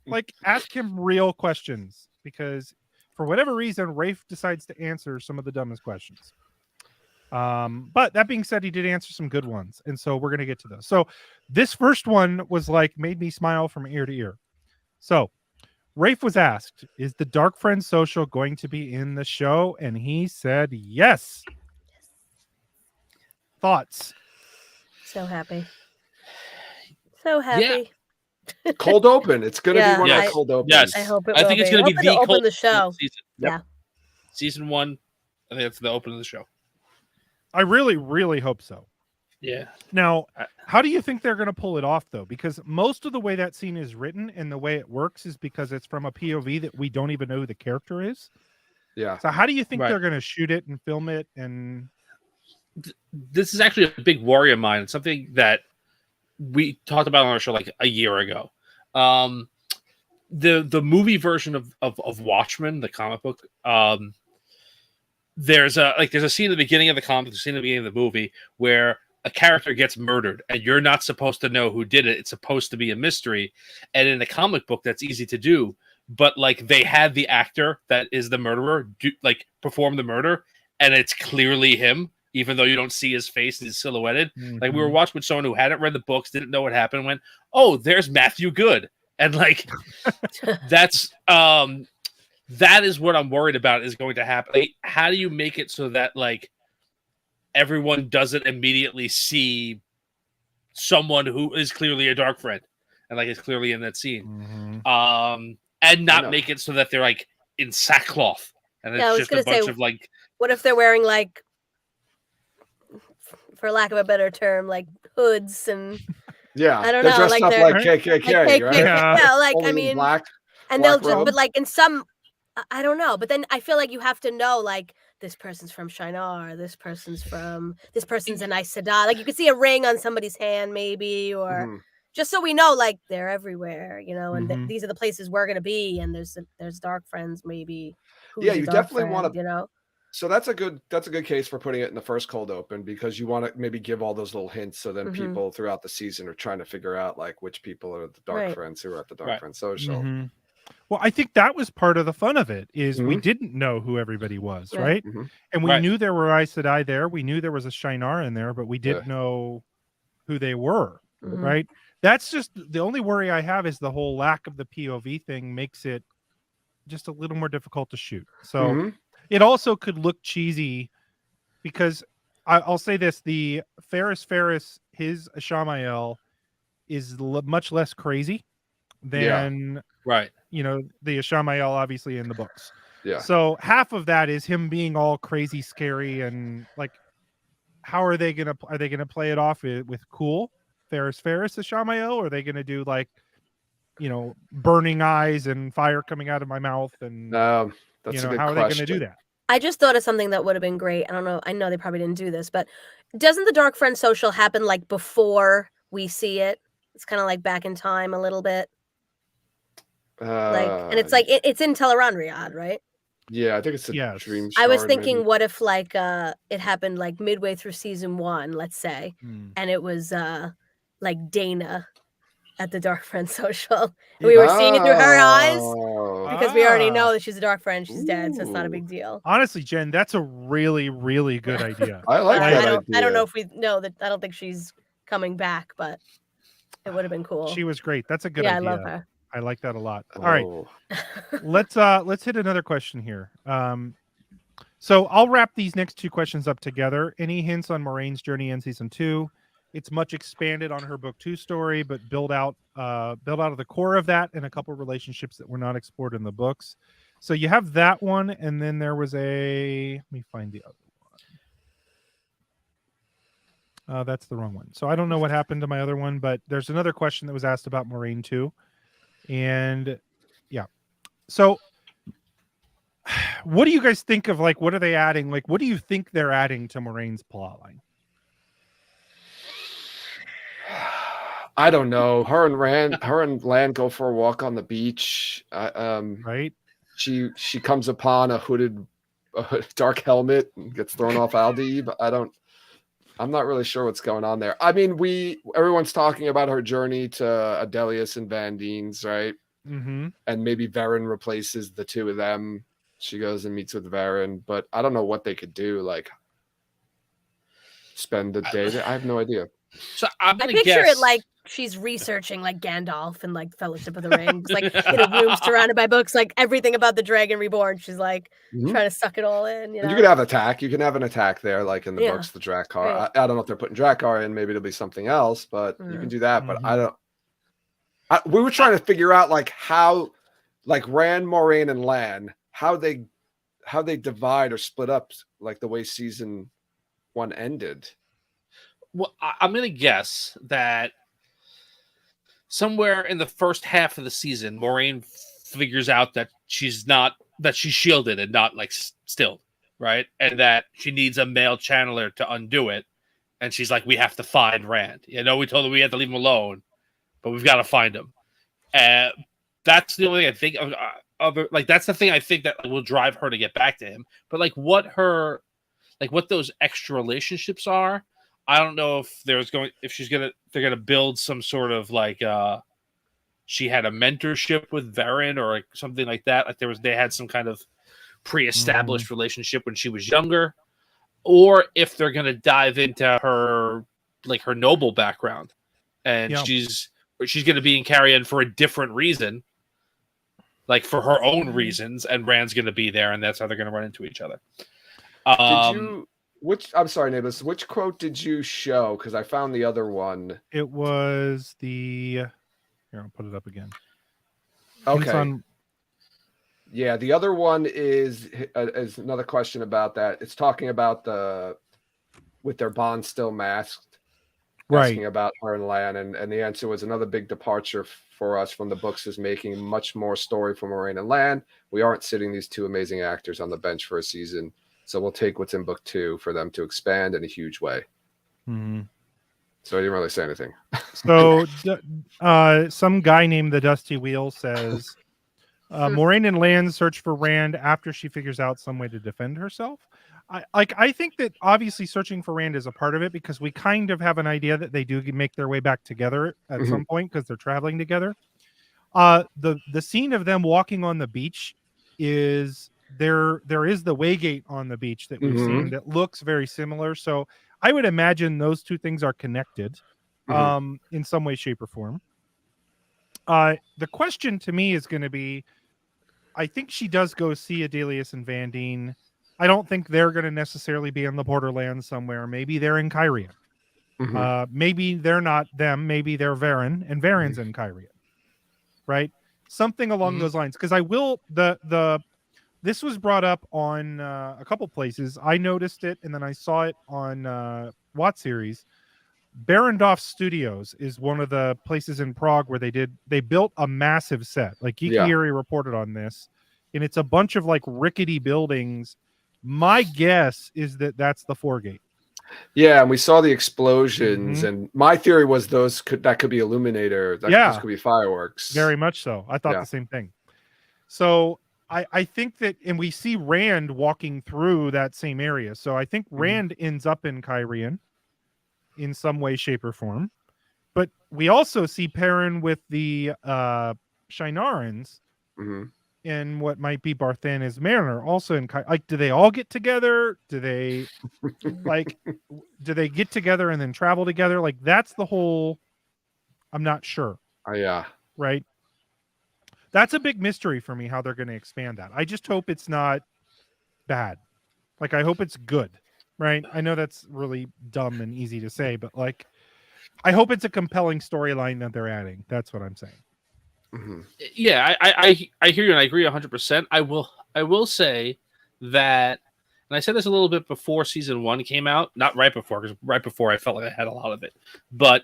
Like, ask him real questions, because for whatever reason, Rafe decides to answer some of the dumbest questions. But that being said, he did answer some good ones, and so we're gonna get to those. So this first one was like made me smile from ear to ear. So Rafe was asked, is the Dark Friends Social going to be in the show? And he said yes. Thoughts? So happy. So happy. Cold open. It's going to Yeah, be one of Yes. the cold opens. Yes. I hope it I will think it's be. going to be Hope the it'll open cold the show. season. Yeah. Season 1. I think it's the open of the show. I really, really hope so. Yeah. Now, how do you think they're going to pull it off, though? Because most of the way that scene is written and the way it works is because it's from a POV that we don't even know who the character is. Yeah. So how do you think Right. they're going to shoot it and film it? And This is actually a big worry of mine. It's something that we talked about on our show like a year ago. The movie version of Watchmen, the comic book, there's a scene at the beginning of the comic, there's a scene at the beginning of the movie where a character gets murdered and you're not supposed to know who did it. It's supposed to be a mystery. And in the comic book, that's easy to do. But like they had the actor that is the murderer perform the murder, and it's clearly him, even though you don't see his face and he's silhouetted. Like we were watching with someone who hadn't read the books, didn't know what happened, went, oh, there's Matthew Good. And like that's that is what I'm worried about is going to happen. Like, how do you make it so that like everyone doesn't immediately see someone who is clearly a Dark Friend and like is clearly in that scene? And not make it so that they're like in sackcloth and it's just a bunch of like. What if they're wearing like, for lack of a better term, like hoods and yeah, I don't they're know, dressed like up they're like KKK, like, right? yeah, like Only I in mean, black, and black they'll just, robe. but like in some, I don't know, but then I feel like you have to know like this person's from Shinar, this person's in Aes Sedai. Like you could see a ring on somebody's hand, maybe, or just so we know, like they're everywhere, you know, and these are the places we're gonna be, and there's Dark Friends, maybe. Yeah, you definitely want to, you know. So that's a good case for putting it in the first cold open, because you want to maybe give all those little hints so then people throughout the season are trying to figure out like which people are the Dark Friends who are at the Dark Friend Social. Well, I think that was part of the fun of it is we didn't know who everybody was, right? And we knew there were Aes Sedai there. We knew there was a Shinar in there, but we didn't know who they were, right? That's just the only worry I have is the whole lack of the POV thing makes it just a little more difficult to shoot. So Mhm. it also could look cheesy because I'll say this: the Ferris, his Ishamael is much less crazy than Right. the Ishamael obviously in the books. Yeah. So half of that is him being all crazy, scary, and like, how are they gonna play it off with cool Ferris Ishamael? Or are they gonna do like, burning eyes and fire coming out of my mouth, and That's a good how are they going to do question. that? I just thought of something that would have been great. I don't know. I know they probably didn't do this, but doesn't the Dark Friend Social happen like before we see it? It's kind of like back in time a little bit. And it's like it's in Teleron, right? Yeah, I think it's a Yes. dream. I was shard, thinking, maybe. what if like it happened like midway through season 1, let's say, and it was like Dana at the Dark Friend Social, and we were seeing it through her eyes because we already know that she's a Dark Friend, she's dead, so it's not a big deal. Honestly, Jen, that's a really, really good idea. I like that idea. I don't know if we know that. I don't think she's coming back, but it would have been cool. She was great. That's a good Yeah, idea. I love her. I like that a lot. All right, let's hit another question here. So I'll wrap these next two questions up together. Any hints on Moiraine's journey in season 2? It's much expanded on her book 2 story, but build out of the core of that and a couple relationships that were not explored in the books. So you have that one, and then there was let me find the other one. That's the wrong one. So I don't know what happened to my other one, but there's another question that was asked about Moiraine too. And yeah. So what do you guys think of, like, what are they adding? Like, what do you think they're adding to Moiraine's plotline? I don't know. Her and Lan go for a walk on the beach. Right. She comes upon a dark helmet and gets thrown off Aldi, but I'm not really sure what's going on there. I mean, everyone's talking about her journey to Adelius and Van Dien's, right? Mm-hmm. And maybe Varen replaces the two of them. She goes and meets with Varen, but I don't know what they could do. Like, spend the day there. I have no idea. So I picture it like she's researching like Gandalf and like Fellowship of the Ring, just, like in a room surrounded by books, like everything about the Dragon Reborn. She's like trying to suck it all in. And you could have attack. You can have an attack there, like in the books, the Drakkar. Right. I don't know if they're putting Drakkar in. Maybe it'll be something else, but you can do that. But I don't. We were trying to figure out like how, like Rand, Moiraine, and Lan, how they divide or split up, like the way season 1 ended. Well, I'm going to guess that somewhere in the first half of the season, Moiraine figures out that she's shielded and not like stilled, right? And that she needs a male channeler to undo it. And she's like, we have to find Rand. We told her we had to leave him alone, but we've got to find him. That's the only thing I think of. That's the thing I think that will drive her to get back to him. But like what those extra relationships are, I don't know if they're gonna build some sort of like she had a mentorship with Varen or like something like that. Like they had some kind of pre-established relationship when she was younger, or if they're gonna dive into her noble background, and she's gonna be in Carrion for a different reason, like for her own reasons, and Rand's gonna be there, and that's how they're gonna run into each other. I'm sorry, Nae'Blis, which quote did you show? Because I found the other one. It was here, I'll put it up again. Okay. Yeah, the other one is another question about that. It's talking about with their bond still masked, right? Asking about her and Lan, and the answer was another big departure for us from the books is making much more story for Moiraine and Lan. We aren't sitting these two amazing actors on the bench for a season. So we'll take what's in book 2 for them to expand in a huge way. Mm-hmm. So I didn't really say anything. So some guy named the Dusty Wheel says, Moiraine and Lan search for Rand after she figures out some way to defend herself. I think that obviously searching for Rand is a part of it because we kind of have an idea that they do make their way back together at some point because they're traveling together. The scene of them walking on the beach is... There is the Waygate on the beach that we've seen that looks very similar. So I would imagine those two things are connected in some way, shape, or form. The question to me is going to be, I think she does go see Adelius and Vandine. I don't think they're going to necessarily be in the Borderlands somewhere. Maybe they're in Kyrian. Maybe they're not them. Maybe they're Varen, and Varen's in Kyrian. Right? Something along those lines. Because I will this was brought up on a couple places. I noticed it, and then I saw it on Watt Series. Barrendorf Studios is one of the places in Prague where they built a massive set. Like Geeky Eerie reported on this, and it's a bunch of like rickety buildings. My guess is that that's the Foregate. Yeah, and we saw the explosions, and my theory was that could be Illuminator. Those could be fireworks. Very much so. I thought the same thing. So I think that, and we see Rand walking through that same area. So I think Rand ends up in Kyrian in some way, shape, or form. But we also see Perrin with the Shinarans in what might be Barthana's Manor, also in like, do they all get together? Do they get together and then travel together? Like, that's the whole, I'm not sure. Right? That's a big mystery for me, how they're going to expand that. I just hope it's not bad. Like, I hope it's good. Right? I know that's really dumb and easy to say, but like, I hope it's a compelling storyline that they're adding. That's what I'm saying. Yeah, I hear you, and I agree 100%. I will say that, and I said this a little bit before season 1 came out, not right before, because right before I felt like I had a lot of it, but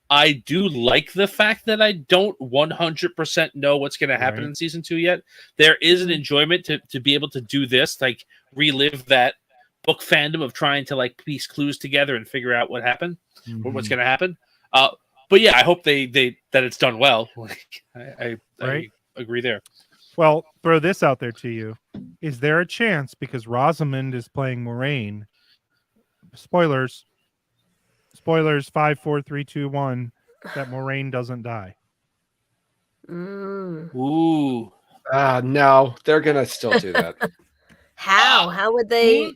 I do like the fact that I don't 100% know what's going to happen in season 2 yet. There is an enjoyment to be able to do this, like relive that book fandom of trying to like piece clues together and figure out what happened, or what's going to happen. But yeah, I hope that it's done well. I agree there. Well, throw this out there to you. Is there a chance, because Rosamund is playing Moraine, spoilers 5, 4, 3, 2, 1, that Moraine doesn't die? Ooh. No, they're gonna still do that. How would they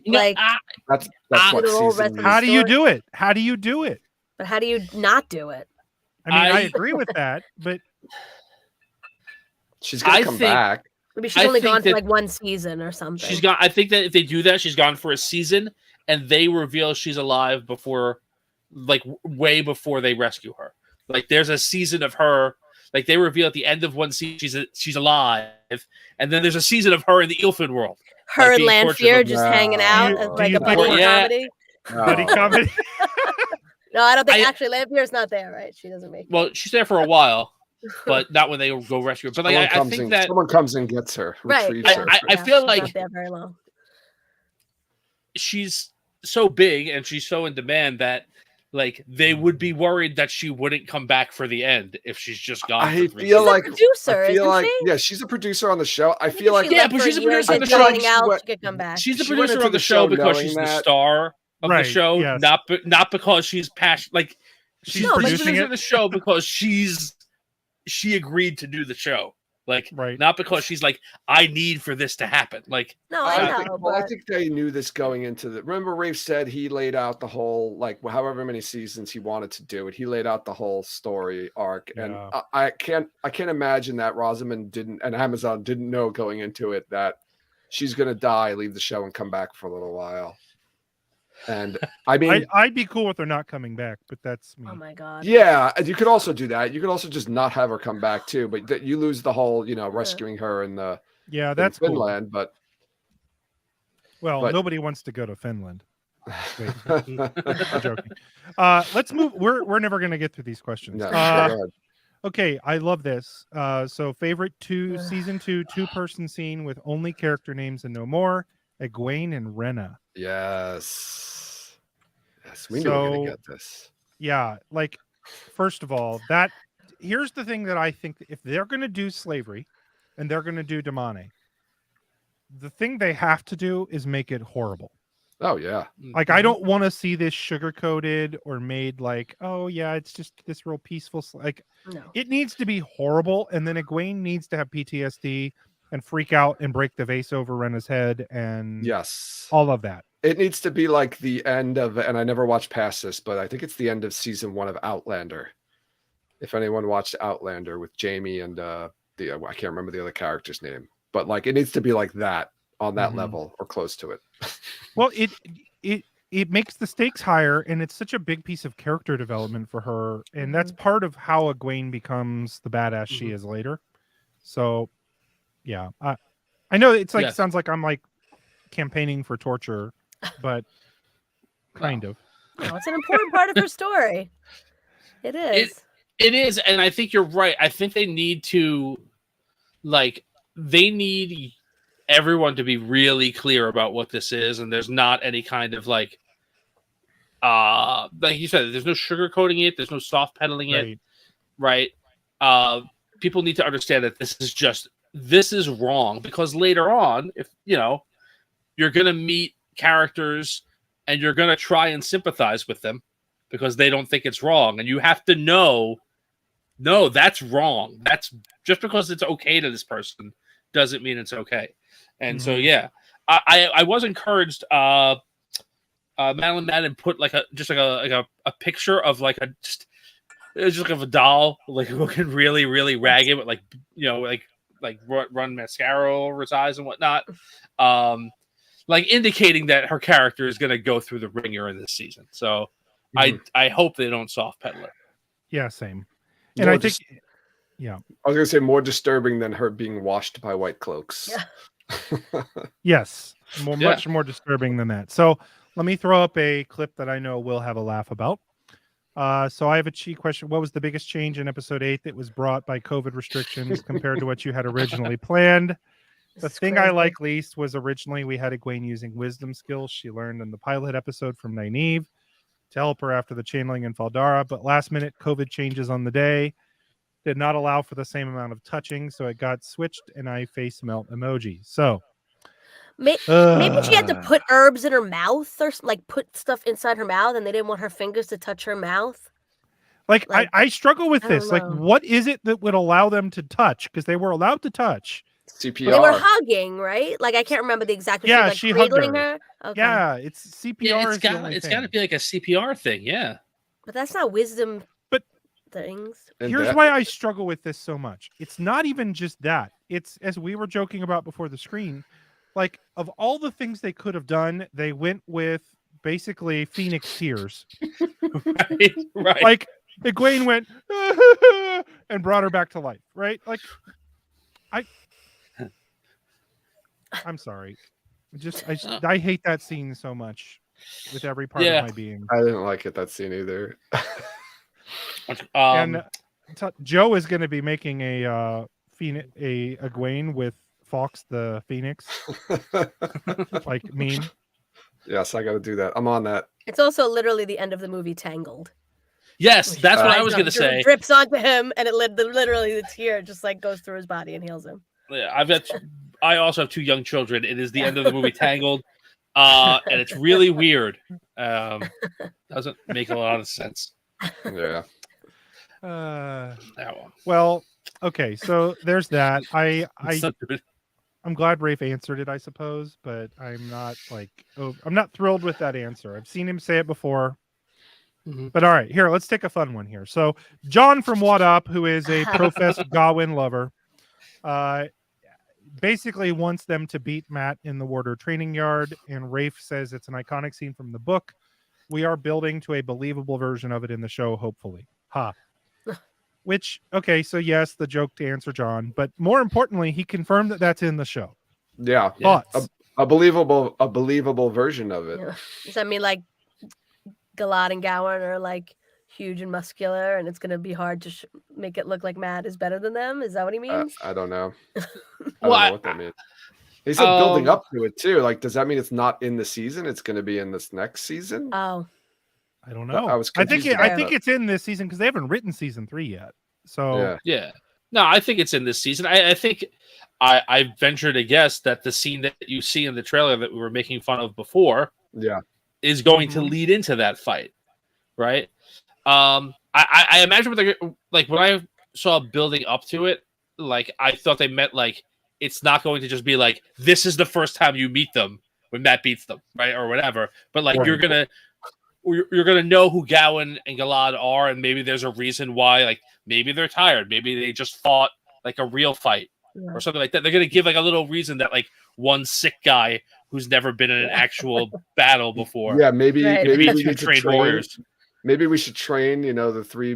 that's what season. How do you do it? How do you do it? But how do you not do it? I mean, I agree with that, but she's gonna come back. Maybe she's only gone for like one season or something. She's gone. I think that if they do that, she's gone for a season, and they reveal she's alive before, like way before they rescue her. Like there's a season of her. Like they reveal at the end of one season she's alive, and then there's a season of her in the Ilfin world. Her and Lanfear just hanging out as like a buddy comedy. Buddy comedy. No, I don't think actually Lanfear's not there, right? She doesn't make. Well, she's there for a while, but not when they go rescue her. But like, I think that someone comes and gets her, retrieves her. I feel like not there very long. She's so big and she's so in demand that like they would be worried that she wouldn't come back for the end if she's just gone. I feel like she's a producer, isn't she? Yeah, she's a producer on the show. I feel like but she's a producer on the show. She's a producer on the show because she's the star of the show, not because she's passionate. Like she's producing the show because she agreed to do the show. Like, not because she's like, I need for this to happen. Like, no, I know. I think they knew this going into the. Remember, Rafe said he laid out the whole, like, however many seasons he wanted to do it. He laid out the whole story arc, and I can't imagine that Rosamund didn't, and Amazon didn't know going into it that she's gonna die, leave the show, and come back for a little while. And I mean, I'd be cool with her not coming back, but that's me. Oh my god. Yeah, you could also do that. You could also just not have her come back too, but that you lose the whole, rescuing her in the that's Finland. Cool. But nobody wants to go to Finland. Wait, I'm joking. Let's move. We're never gonna get through these questions. No, okay, I love this. So favorite season 2 2-person scene with only character names and no more. Egwene and Rhaena. Yes, we knew we were gonna get this. Yeah, like first of all, here's the thing that I think: if they're gonna do slavery and they're gonna do Damane, the thing they have to do is make it horrible. Oh yeah. Like I don't want to see this sugar coated or made like, oh yeah, it's just this real peaceful. Like it needs to be horrible, and then Egwene needs to have PTSD and freak out and break the vase over Rhaena's head, and all of that. It needs to be like the end of, and I never watched past this, but I think it's the end of season 1 of Outlander. If anyone watched Outlander with Jamie and I can't remember the other character's name. but like it needs to be like that on that Mhm. level or close to it. Well, it makes the stakes higher, and it's such a big piece of character development for her, and that's part of how Egwene becomes the badass she Mhm. is later. So, yeah, I know it's like Yes. sounds like I'm like campaigning for torture, but kind of. No, it's an important part of her story. It is. It is, and I think you're right. I think they need to, like, they need everyone to be really clear about what this is, and there's not any kind of like you said, there's no sugarcoating it, there's no soft pedaling it, right? People need to understand that this is wrong, because later on, if you're gonna meet characters and you're gonna try and sympathize with them because they don't think it's wrong, and you have to know, no, that's wrong. That's just because it's okay to this person doesn't mean it's okay. And so, yeah, I was encouraged. Madeline Madden put like a picture of like just like of a doll, like looking really, really ragged, but like run mascara over his eyes and whatnot, like indicating that her character is going to go through the ringer in this season. So I hope they don't soft pedal it. Yeah, same. And I think, yeah, I was gonna say more disturbing than her being washed by white cloaks. Yes, much more disturbing than that. So let me throw up a clip that I know we'll have a laugh about. So I have a cheat question. What was the biggest change in episode 8 that was brought by COVID restrictions compared to what you had originally planned? The thing I like least was originally we had Egwene using wisdom skills she learned in the pilot episode from Nynaeve to help her after the channeling in Faldara, but last minute COVID changes on the day did not allow for the same amount of touching, so it got switched and I face melt emoji. So maybe she had to put herbs in her mouth or like put stuff inside her mouth, and they didn't want her fingers to touch her mouth. Like I struggle with this. Like, what is it that would allow them to touch? Because they were allowed to touch. CPR. They were hugging, right? Like I can't remember the exact. Yeah, she she hugged her. Okay. Yeah, it's CPR. Yeah, it's got to be like a CPR thing. Yeah, but that's not wisdom. But things. Here's why I struggle with this so much. It's not even just that. It's, as we were joking about before the screen, like of all the things they could have done, they went with basically Phoenix tears. right. Like Egwene went and brought her back to life. Right. Like I'm sorry. I hate that scene so much with every part of my being. I didn't like it, that scene either. And Joe is going to be making a Egwene with Fox the Phoenix like meme. Yes, I got to do that. I'm on that. It's also literally the end of the movie Tangled. Yes, that's what I was going to say. It drips onto him, and it literally the tear just like goes through his body and heals him. Yeah, I also have 2 young children. It is the end of the movie Tangled, and it's really weird. Doesn't make a lot of sense. Yeah. Well, okay, so there's that. I'm glad Rafe answered it, I suppose, but I'm not I'm not thrilled with that answer. I've seen him say it before. But all right, here, let's take a fun one here. So John from What Up, who is a professed Gawain lover, basically wants them to beat Matt in the Warder training yard, and Rafe says it's an iconic scene from the book. We are building to a believable version of it in the show, hopefully. Which, okay, so yes, the joke to answer John, but more importantly, he confirmed that that's in the show. Yeah. Thoughts? A believable version of it. Yeah. Does that mean like Galad and Gowan are like huge and muscular, and it's going to be hard to make it look like Matt is better than them? Is that what he means? I don't know. I don't know what that means. He said building up to it too. Like, does that mean it's not in the season? It's going to be in this next season? Oh, I don't know. I think it's in this season because they haven't written season 3 yet. So yeah. No, I think it's in this season. I think I venture to guess that the scene that you see in the trailer that we were making fun of before, is going to lead into that fight, right? I imagine when I saw building up to it, like I thought they meant like it's not going to just be like this is the first time you meet them when Matt beats them, right, or whatever. But like you're gonna know who Gowan and Galad are, and maybe there's a reason why. Like maybe they're tired, maybe they just fought like a real fight, or something like that. They're going to give like a little reason that like one sick guy who's never been in an actual battle before. Yeah, maybe Right. maybe Maybe we two need to trained train. warriors. Maybe we should train, the three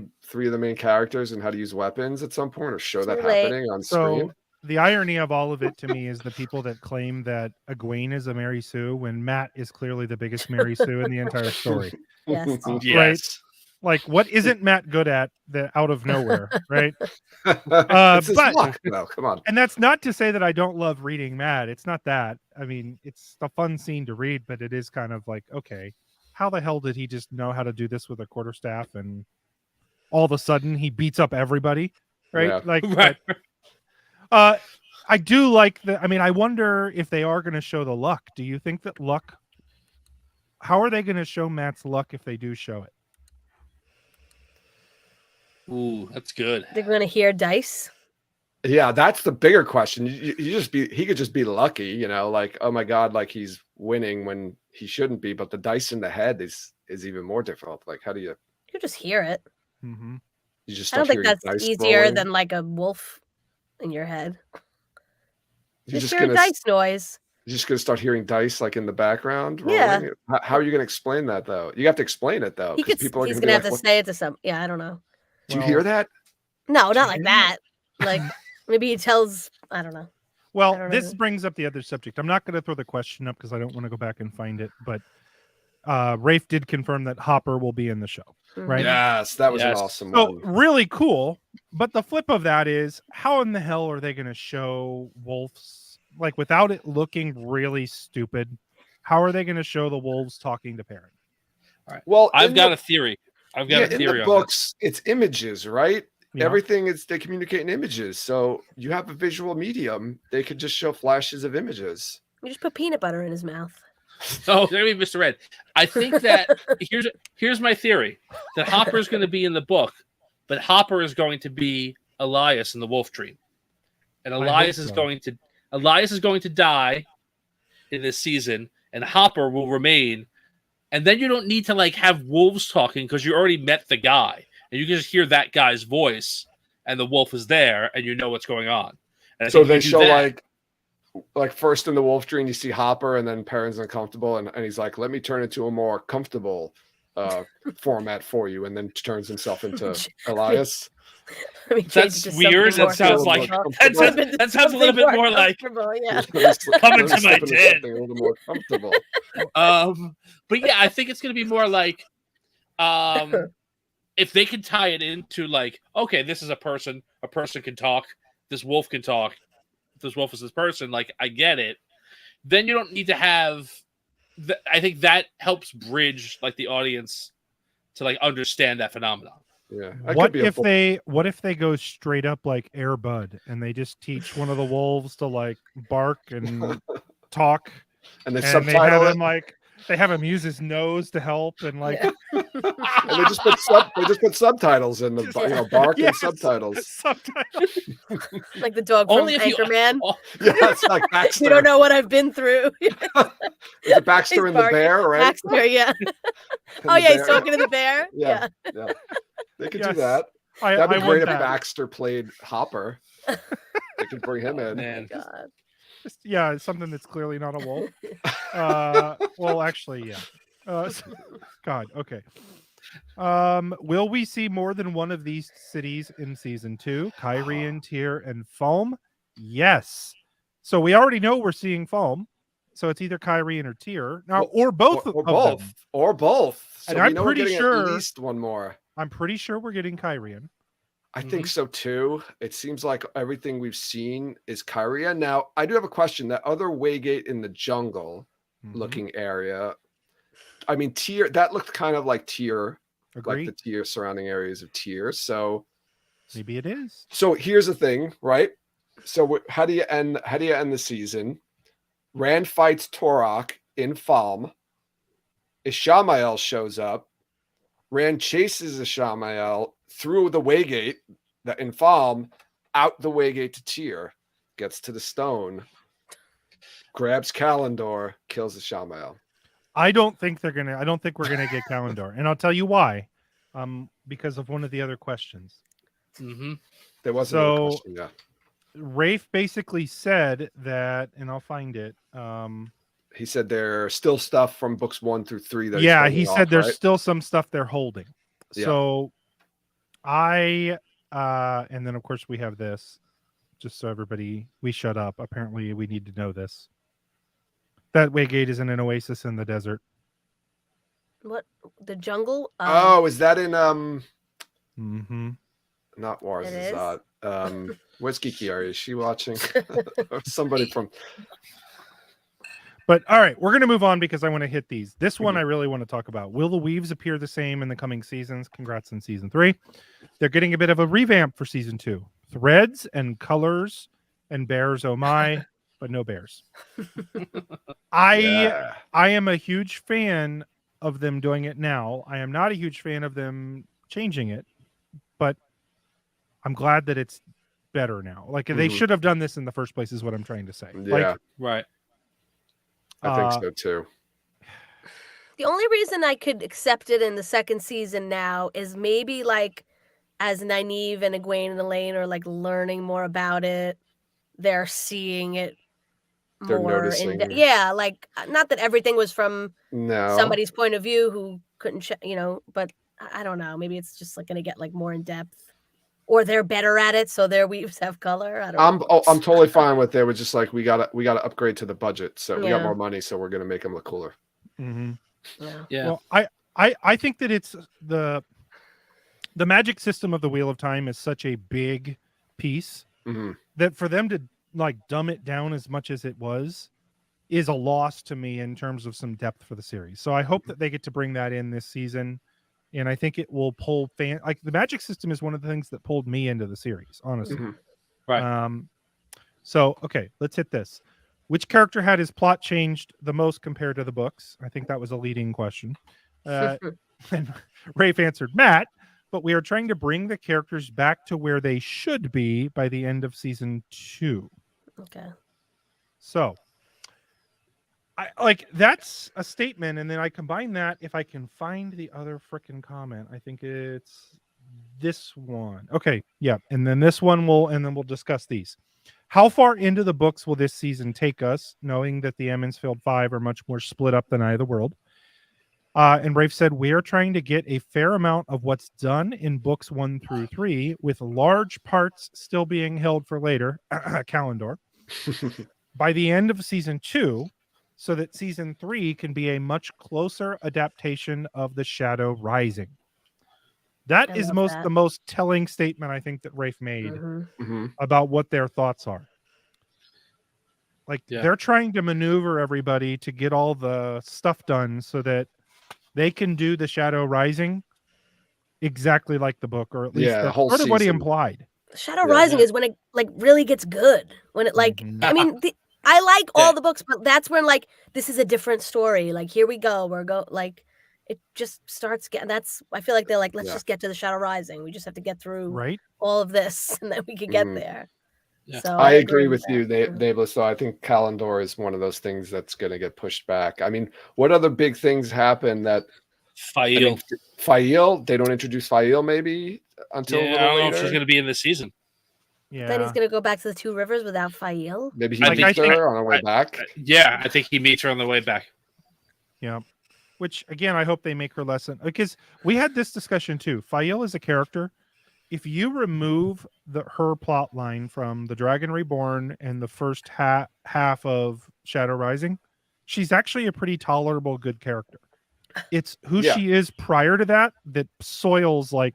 of the main characters and how to use weapons at some point, or show that Too late. happening on screen. So the irony of all of it to me is the people that claim that Egwene is a Mary Sue when Matt is clearly the biggest Mary Sue in the entire story. Yes. Yes. Like, what isn't Matt good at that out of nowhere, right? It's his but- luck. No, come on. And that's not to say that I don't love reading Matt. It's not that. I mean, it's a fun scene to read, but it is kind of like, okay, how the hell did he just know how to do this with a quarterstaff and all of a sudden he beats up everybody, right? Yeah. Like, Right. I do like I wonder if they are going to show the luck. Do you think that luck? How are they going to show Matt's luck if they do show it? Ooh, that's good. They're going to hear dice. Yeah, that's the bigger question. He could just be lucky, like, oh my God, like he's winning when he shouldn't be, but the dice in the head is even more difficult. Like, how do you just hear it. Mm-hmm. you just I don't start think hearing that's dice easier rolling? than like a wolf in your head. You're Just just hear a gonna dice noise. you're just gonna start hearing dice like in the background Yeah. rolling? How are you gonna explain that though? You have to explain it though, because people are He's gonna gonna be have like, to say it to some. Yeah, I don't know. do you hear that? No, not like Yeah. that. Like maybe he tells. I don't know. I Well, don't this know. brings up the other subject. I'm not going to throw the question up because I don't want to go back and find it, but Rafe did confirm that Hopper will be in the show, right? Yes, that was an Yes. awesome So one. really cool. But the flip of that is, how in the hell are they going to show wolves like without it looking really stupid? How are they going to show the wolves talking to Perrin? Well, I've got a theory. I've got a in theory the on books, it's images, right? Yeah. Everything is they communicate in images. So you have a visual medium, they could just show flashes of images. You just put peanut butter in his mouth. this. Oh, there we Mr. Red. I think that here's my theory: that Hopper is going to be in the book, but Hopper is going to be Elias in the Wolf Dream, and I Elias hope is so. going to die in this season, and Hopper will remain. And then you don't need to like have wolves talking because you already met the guy, and you can just hear that guy's voice, and the wolf is there, and you know what's going on. And I So think they you do show that. like first in the Wolf Dream, you see Hopper, and then Perrin's uncomfortable, and he's like, let me turn into a more comfortable format for you, and then turns himself into Elias. I mean, That's weird. That sounds like that sounds a little bit more like Yeah. Come into my den. A little more comfortable. But yeah, I think it's gonna be more like if they can tie it into like, okay, this is a person can talk, this wolf can talk, this wolf is this person, like I get it. Then you don't need to have I think that helps bridge like the audience to like understand that phenomenon. Yeah. What if they go straight up like Air Bud and they just teach one of the wolves to like bark and talk, and they and they have subtitle him it, like they have him use his nose to help and like Yeah. and they just put subtitles in the bark Yes. and subtitles. subtitles. Like the dog Only from if you- Anchorman. Yeah, it's like Baxter. You don't know what I've been through. Is it Baxter He's and the barking. bear, right? Baxter, yeah. And Oh the yeah, he's bear. talking to the bear. Yeah. They could Yes. do that. I That'd be want great if that. Baxter played Hopper. They could bring him in. Man. God. Yeah, something that's clearly not a wolf. Well, actually, yeah. God, okay. Will we see more than one of these cities in season 2? Kyrian, Tyr, and Foam? Yes. So we already know we're seeing Foam. So it's either Kyrian or Tyr. Now, or both or of both. them. Or both. So And we I'm know we're pretty getting sure- at least one more. I'm pretty sure we're getting Kyrian. I think so too. It seems like everything we've seen is Kyria. Now, I do have a question. That other Waygate in the jungle Mhm. looking area, I mean, Tyr, that looked kind of like Tyr, Agree? like the Tyr surrounding areas of Tyr. So Maybe it is. here's the thing, right? So how do you end the season? Rand fights Torok in Falm. Ishamael shows up. Rand chases Ishamael through the Waygate that in Falm, out the Waygate to Tyr, gets to the stone, grabs Kalendor, kills Ishamael. I don't think we're gonna get Kalendor, and I'll tell you why. Because of one of the other questions. Mm-hmm. There wasn't a So- question, yeah. Rafe basically said that, and I'll find it. He said there's still stuff from books 1 through 3 that Yeah, he's he holding said off, there's right? still some stuff they're holding. Yeah. So and then of course we have this, just so we shut up. Apparently we need to know this. That Waygate is in an oasis in the desert. What, the jungle? Oh, is that in Mm-hmm. not Wars? It Is is? where's Kiki? Is she watching? Somebody from But all right, we're going to move on because I want to hit these. This one I really want to talk about. Will the weaves appear the same in the coming seasons? Congrats on season 3. They're getting a bit of a revamp for season 2. Threads and colors and bears, oh my, but no bears. I am a huge fan of them doing it now. I am not a huge fan of them changing it, but I'm glad that it's better now. Like they should have done this in the first place is what I'm trying to say. Yeah. Like, Right. I think so too. The only reason I could accept it in the second season now is maybe like as Nynaeve and Egwene and Elaine are like learning more about it, they're seeing it They're more noticing. yeah, like not that everything was from No. somebody's point of view who couldn't but I don't know, maybe it's just like going to get like more in depth, or they're better at it so their weaves have color. I don't know. I'm totally fine with it. We're just like we gotta upgrade to the budget, so we got Yeah. more money, so we're gonna make them look cooler. mm-hmm. Yeah. Well, I think that it's the magic system of the Wheel of Time is such a big piece that for them to like dumb it down as much as it was is a loss to me in terms of some depth for the series. So I hope that they get to bring that in this season, and I think it will pull like the magic system is one of the things that pulled me into the series, honestly. Right. So okay, let's hit this. Which character had his plot changed the most compared to the books? I think that was a leading question. And Rafe answered Matt, but we are trying to bring the characters back to where they should be by the end of season 2. Okay. So I like that's a statement, and then I combine that if I can find the other freaking comment. I think it's this one. Okay, yeah, and then this one and then we'll discuss these. How far into the books will this season take us, knowing that the Emmonsfield 5 are much more split up than Eye of the World? And Rafe said, we are trying to get a fair amount of what's done in books 1 through 3, with large parts still being held for later, Calendar, by the end of season 2, so that season 3 can be a much closer adaptation of The Shadow Rising. That is the most telling statement I think that Rafe made about what their thoughts are. Like they're trying to maneuver everybody to get all the stuff done so that they can do The Shadow Rising exactly like the book, or at least that's part of what he implied. Shadow Rising is when it like really gets good. When it like, I mean, I like all the books, but that's when like this is a different story. Like here we go, like it just starts getting. I feel like they're like, let's just get to The Shadow Rising. We just have to get through all of this, and then we can get there. Yeah. So I agree with you, Nae'Blis. So I think Calendar is one of those things that's going to get pushed back. I mean, what other big things happen that Fail? Fail, they don't introduce Fail maybe until a little I don't later. know if she's going to be in this season. Yeah. Then he's going to go back to the Two Rivers without Fail. Maybe he meets her on the way back. Yeah, I think he meets her on the way back. Yeah. Which, again, I hope they make her lesson. Because we had this discussion, too. Fail is a character. If you remove her plot line from The Dragon Reborn and the first half of Shadow Rising, she's actually a pretty tolerable, good character. It's who she is prior to that soils, like,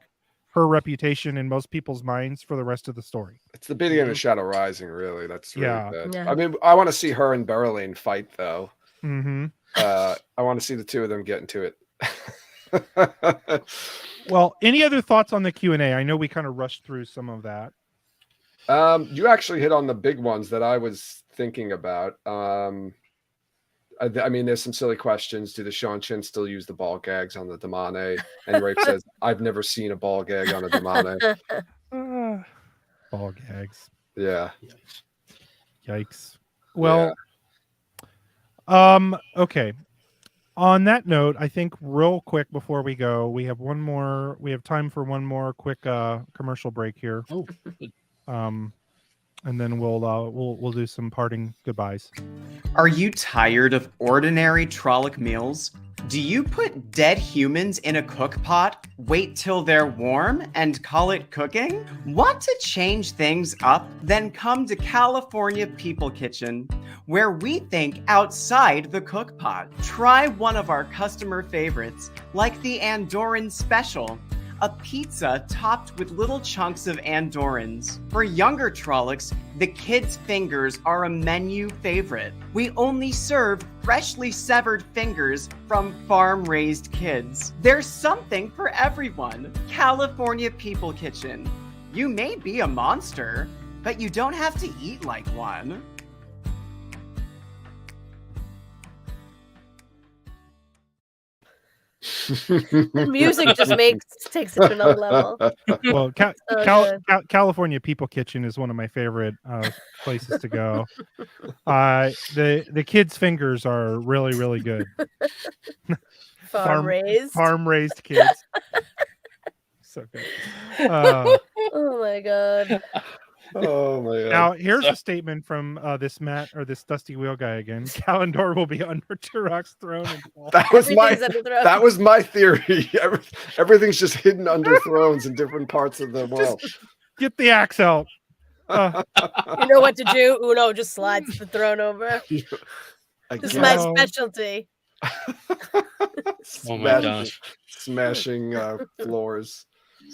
her reputation in most people's minds for the rest of the story. It's the beginning of Shadow Rising, really. That's really bad. Yeah. I mean, I want to see her and Berylene fight, though. Mm-hmm. I want to see the two of them get into it. Well, any other thoughts on the Q&A? I know we kind of rushed through some of that. You actually hit on the big ones that I was thinking about. I mean, there's some silly questions. Do the Sean Chin still use the ball gags on the Damane? And Rafe says, I've never seen a ball gag on a Damane. Ball gags. Yeah. Yikes. Well, okay. On that note, I think real quick before we go, we have time for one more quick commercial break here. Oh. and then we'll do some parting goodbyes. Are you tired of ordinary Trolloc meals? Do you put dead humans in a cook pot, wait till they're warm, and call it cooking? Want to change things up? Then come to California People Kitchen, where we think outside the cook pot. Try one of our customer favorites, like the Andorran Special, a pizza topped with little chunks of Andorrans. For younger Trollocs, the kids' fingers are a menu favorite. We only serve freshly severed fingers from farm-raised kids. There's something for everyone. California People Kitchen. You may be a monster, but you don't have to eat like one. The music just takes it to another level. Well, So good. California People Kitchen is one of my favorite places to go. The kids' fingers are really, really good. Farm raised kids. So good. Oh my god. Oh my god. Now here's a statement from this Dusty Wheel guy again. Kalendor will be under Turok's throne. That was my Everything's under throne. that was my theory. Everything's just hidden under thrones in different parts of the world. Get the axe out. You know what to do. Uno just slides the throne over. This is my guess. specialty. Oh my gosh. Smashing floors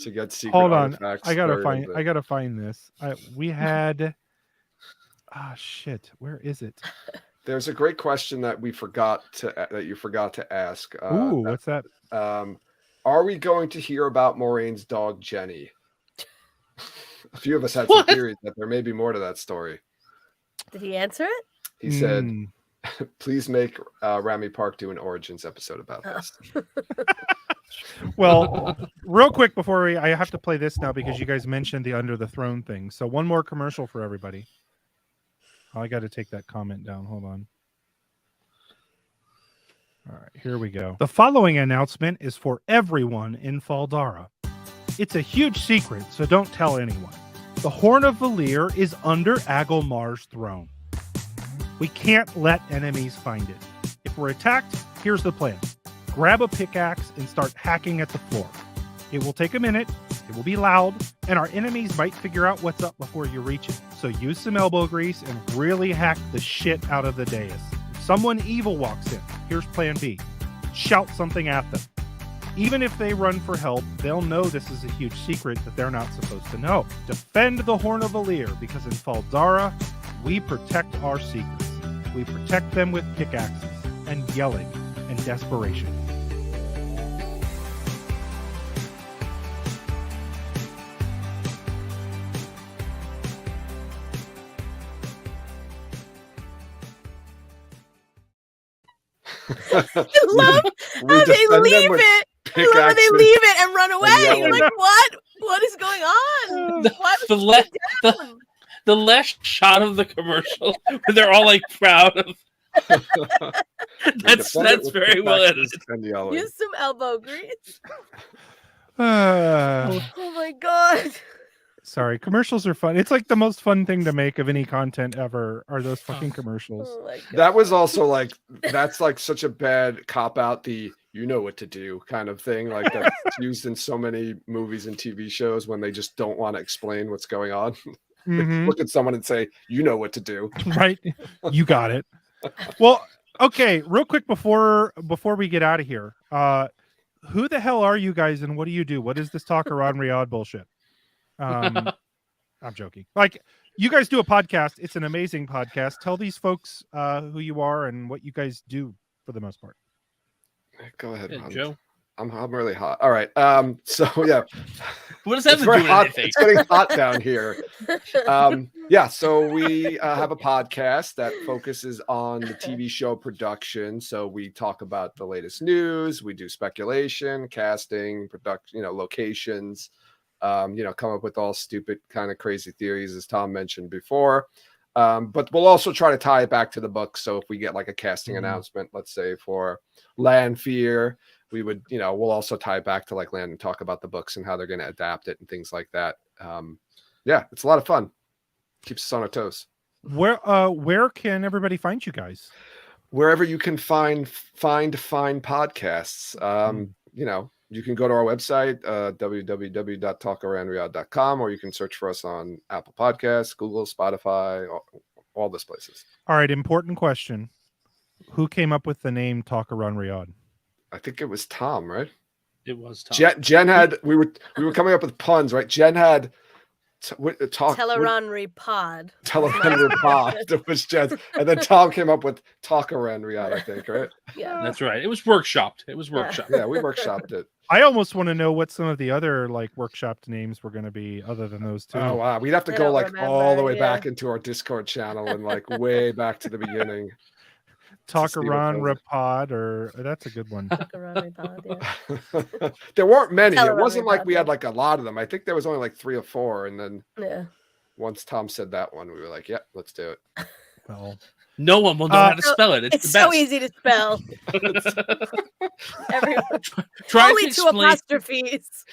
to get secret Hold on. artifacts. I gotta buried find this. We had shit. Where is it? There's a great question that you forgot to ask. Ooh, what's that? Are we going to hear about Maureen's dog Jenny? A few of us had some theories that there may be more to that story. Did he answer it? He said, please make Rami Park do an Origins episode about this. Well, real quick before I have to play this now because you guys mentioned the under the throne thing. So one more commercial for everybody. Oh, I got to take that comment down. Hold on. All right, here we go. The following announcement is for everyone in Faldara. It's a huge secret, so don't tell anyone. The Horn of Valir is under Agilmar's throne. We can't let enemies find it. If we're attacked, here's the plan. Grab a pickaxe and start hacking at the floor. It will take a minute, it will be loud, and our enemies might figure out what's up before you reach it. So use some elbow grease and really hack the shit out of the dais. If someone evil walks in, here's plan B. Shout something at them. Even if they run for help, they'll know this is a huge secret that they're not supposed to know. Defend the Horn of Valir, because in Faldara, we protect our secrets. We protect them with pickaxes and yelling and desperation. I love how they leave it. I love how they leave it and run away. yelling. Like, what? What is going on? Why was The last shot of the commercial where they're all like proud of. That's very well edited. Use some elbow grease. Oh Oh my god. Sorry, commercials are fun. It's like the most fun thing to make of any content ever are those fucking commercials. Oh my god. That was also like, that's like such a bad cop out, the you know what to do kind of thing. Like that's used in so many movies and TV shows when they just don't want to explain what's going on. Mhm. Look at someone and say, you know what to do. Right? You got it. Well, okay, real quick before we get out of here. Who the hell are you guys and what do you do? What is this talk around Riyadh bullshit? I'm joking. Like, you guys do a podcast. It's an amazing podcast. Tell these folks who you are and what you guys do for the most part. Go ahead, Yeah, Ron. Joe. I'm really hot. All right. So yeah, What does that it's have to very do with hot. anything? It's getting hot down here. Yeah, so we have a podcast that focuses on the TV show production. So we talk about the latest news. We do speculation, casting, production, locations. Come up with all stupid kind of crazy theories, as Tom mentioned before. But we'll also try to tie it back to the book. So if we get like a casting announcement, let's say for Land Fear, we would, we'll also tie it back to like Land and talk about the books and how they're going to adapt it and things like that. Yeah, it's a lot of fun. Keeps us on our toes. Where can everybody find you guys? Wherever you can find podcasts. You can go to our website, www.talkaroundriyadh.com, or you can search for us on Apple Podcasts, Google, Spotify, all those places. All right, important question. Who came up with the name Talk Around Riyadh? I think it was Tom, right? It was Tom. Jen had, we were coming up with puns, right? Jen had Teleronry Pod. Teleronry Pod. It was Jen. And then Tom came up with Talk Around Riyadh, I think, right? Yeah. That's right. It was workshopped. Yeah, we workshopped it. I almost want to know what some of the other like workshopped names were going to be other than those two. Oh wow, we'd have to go like all the way back into our Discord channel and like way back to the beginning. Talk Around Rapod, or that's a good one. Talk Around Rapod, yeah. There weren't many. It wasn't Rapod, like we had like a lot of them. I think there was only like 3 or 4, and then once Tom said that one, we were like, "Yeah, let's do it." Well, no one will know how to spell it. It's so easy to spell. Everyone. Try Only to 2 apostrophes.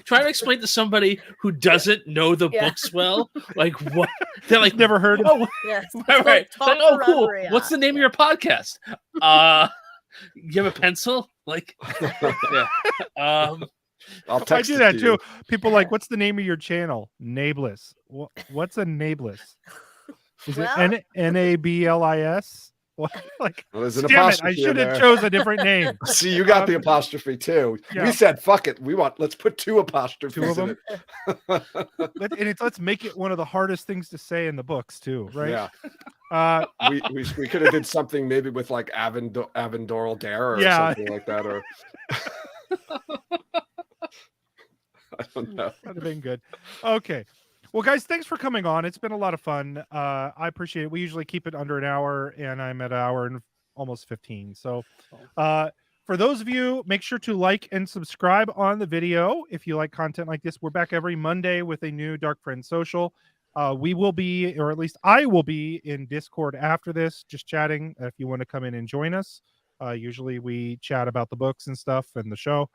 Try to explain to somebody who doesn't know the books well, like what they're like. Never heard of. Oh, yes. right. Like, oh, cool. What's the name of your podcast? You have a pencil? Like, yeah. I do that too. People like, what's the name of your channel? Nae'Blis. What's a Nae'Blis? Is it Naeblis? What? Like, there's an damn it, apostrophe. I should have chose a different name. See, you got the apostrophe too. Yeah. We said, "Fuck it, let's put 2 apostrophes 2 of in them. And let's make it one of the hardest things to say in the books too, right? Yeah. We could have did something maybe with like Avendoral Dare or something like that, or I don't know. That'd have been good. Okay. Well, guys, thanks for coming on. It's been a lot of fun. I appreciate it. We usually keep it under an hour, and I'm at an hour and almost 15. So for those of you, make sure to like and subscribe on the video if you like content like this. We're back every Monday with a new Dark Friends Social. We will be, or at least I will be, in Discord after this, just chatting if you want to come in and join us. Usually we chat about the books and stuff and the show.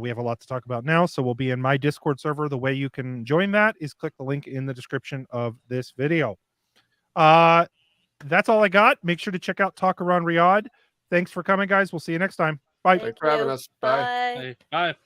We have a lot to talk about now, so we'll be in my Discord server. The way you can join that is click the link in the description of this video. That's all I got. Make sure to check out Talk Around Riyadh. Thanks for coming, guys. We'll see you next time. Bye. Thanks for having us. Bye. Bye.